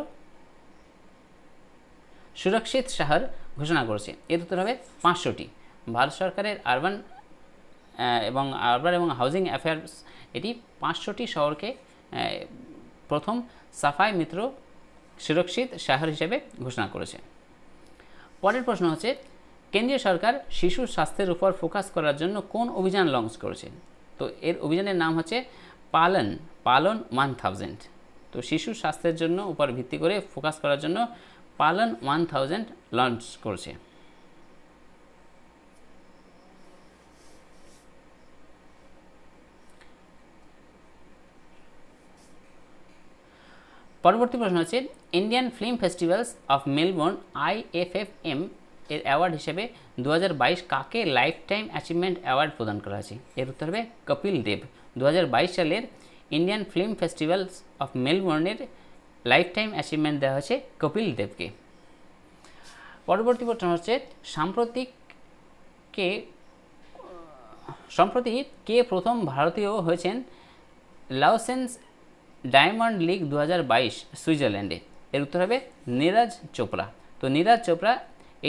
সুরক্ষিত শহর ঘোষণা করেছে? এর উত্তর হবে 500টি। ভারত সরকারের আরবান এবং হাউজিং অ্যাফেয়ার্স এটি 500টি শহরকে প্রথম সাফাই মিত্র সুরক্ষিত শহর হিসেবে ঘোষণা করেছে। পরের প্রশ্ন হচ্ছে কেন্দ্রীয় সরকার শিশু স্বাস্থ্যের উপর ফোকাস করার জন্য কোন অভিযান লঞ্চ করেছে? তো এর অভিযানের নাম হচ্ছে পালন 1000। তো শিশু স্বাস্থ্যের জন্য উপর ভিত্তি করে ফোকাস করার জন্য পালন 1000 লঞ্চ করছে। পরবর্তী প্রশ্ন হচ্ছে Indian film festivals of Melbourne IFFM এর অ্যাওয়ার্ড হিসেবে 2022 কাকে লাইফ টাইম অ্যাচিভমেন্ট অ্যাওয়ার্ড প্রদান করা হয়েছে? এর উত্তর হবে কপিল দেব। 2022 সালের ইন্ডিয়ান ফিল্ম ফেস্টিভ্যালস অফ মেলবোর্নের লাইফ টাইম অ্যাচিভমেন্ট দেওয়া হয়েছে কপিল দেবকে। পরবর্তী প্রশ্ন হচ্ছে সম্প্রতি কে প্রথম ভারতীয় হয়েছেন লাওসেন্স ডায়মন্ড লিগ 2022 সুইজারল্যান্ডে? এর উত্তর হবে নীরজ চোপড়া। তো নীরজ চোপড়া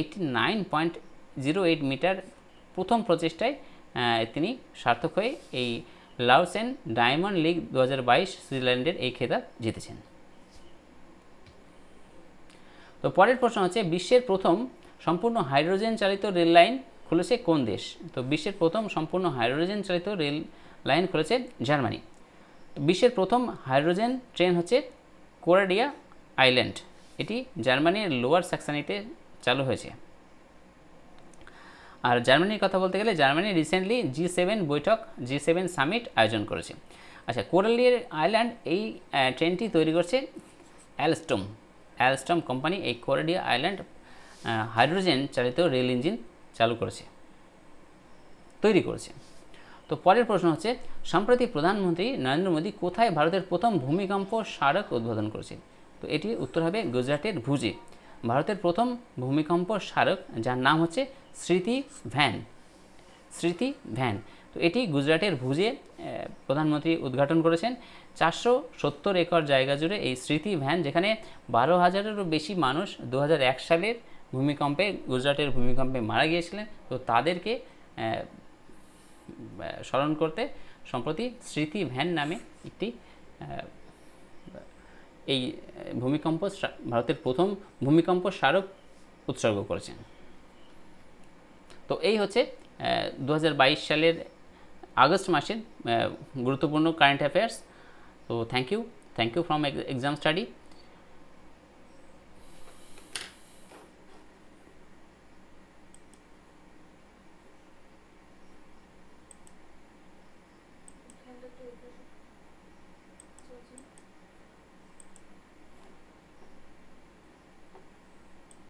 89.08 মিটার প্রথম প্রচেষ্টায় তিনি সার্থক হয়ে এই লাওসেন ডায়মন্ড লিগ 2022 সুইজারল্যান্ডের এই খেতাব জিতেছেন। তো পরের প্রশ্ন হচ্ছে বিশ্বের প্রথম সম্পূর্ণ হাইড্রোজেন চালিত রেল লাইন খুলেছে কোন দেশ? তো বিশ্বের প্রথম সম্পূর্ণ হাইড্রোজেন চালিত রেল লাইন খুলেছে জার্মানি। বিশ্বের প্রথম হাইড্রোজেন ট্রেন হচ্ছে কোরাডিয়া আইল্যান্ড, এটি জার্মানির লোয়ার স্যাক্সনিতে চালু হয়েছে। আর জার্মানির কথা বলতে গেলে জার্মানি রিসেন্টলি G7 বৈঠক G7 সামিট আয়োজন করেছে। আচ্ছা, কোরাডিয়া আইল্যান্ড এই ট্রেনটি তৈরি করছে অ্যালস্টম কোম্পানি। এই কোরাডিয়া আইল্যান্ড হাইড্রোজেন চালিত রেল ইঞ্জিন তৈরি করেছে। তো পরের প্রশ্ন হচ্ছে সম্প্রতি প্রধানমন্ত্রী নরেন্দ্র মোদী কোথায় ভারতের প্রথম ভূমিকম্প স্মারক উদ্বোধন করেছে? তো এটি উত্তর হবে গুজরাটের ভুজে। ভারতের প্রথম ভূমিকম্প স্মারক যার নাম হচ্ছে স্মৃতি ভ্যান। তো এটি গুজরাটের ভুজে প্রধানমন্ত্রী উদ্ঘাটন করেছেন। 470 একর জায়গা জুড়ে এই স্মৃতি ভ্যান, যেখানে 12,000-এরও বেশি মানুষ 2001 সালের গুজরাটের ভূমিকম্পে মারা গিয়েছিলেন। তো তাদেরকে স্মরণ করতে সম্প্রতি স্মৃতি ভ্যান নামে একটি এই ভারতের প্রথম ভূমিকম্প স্মারক উৎসর্গ করেছেন। তো এই হচ্ছে 2022 সালের আগস্ট মাসের গুরুত্বপূর্ণ কারেন্ট অ্যাফেয়ার্স। তো thank you from exam study.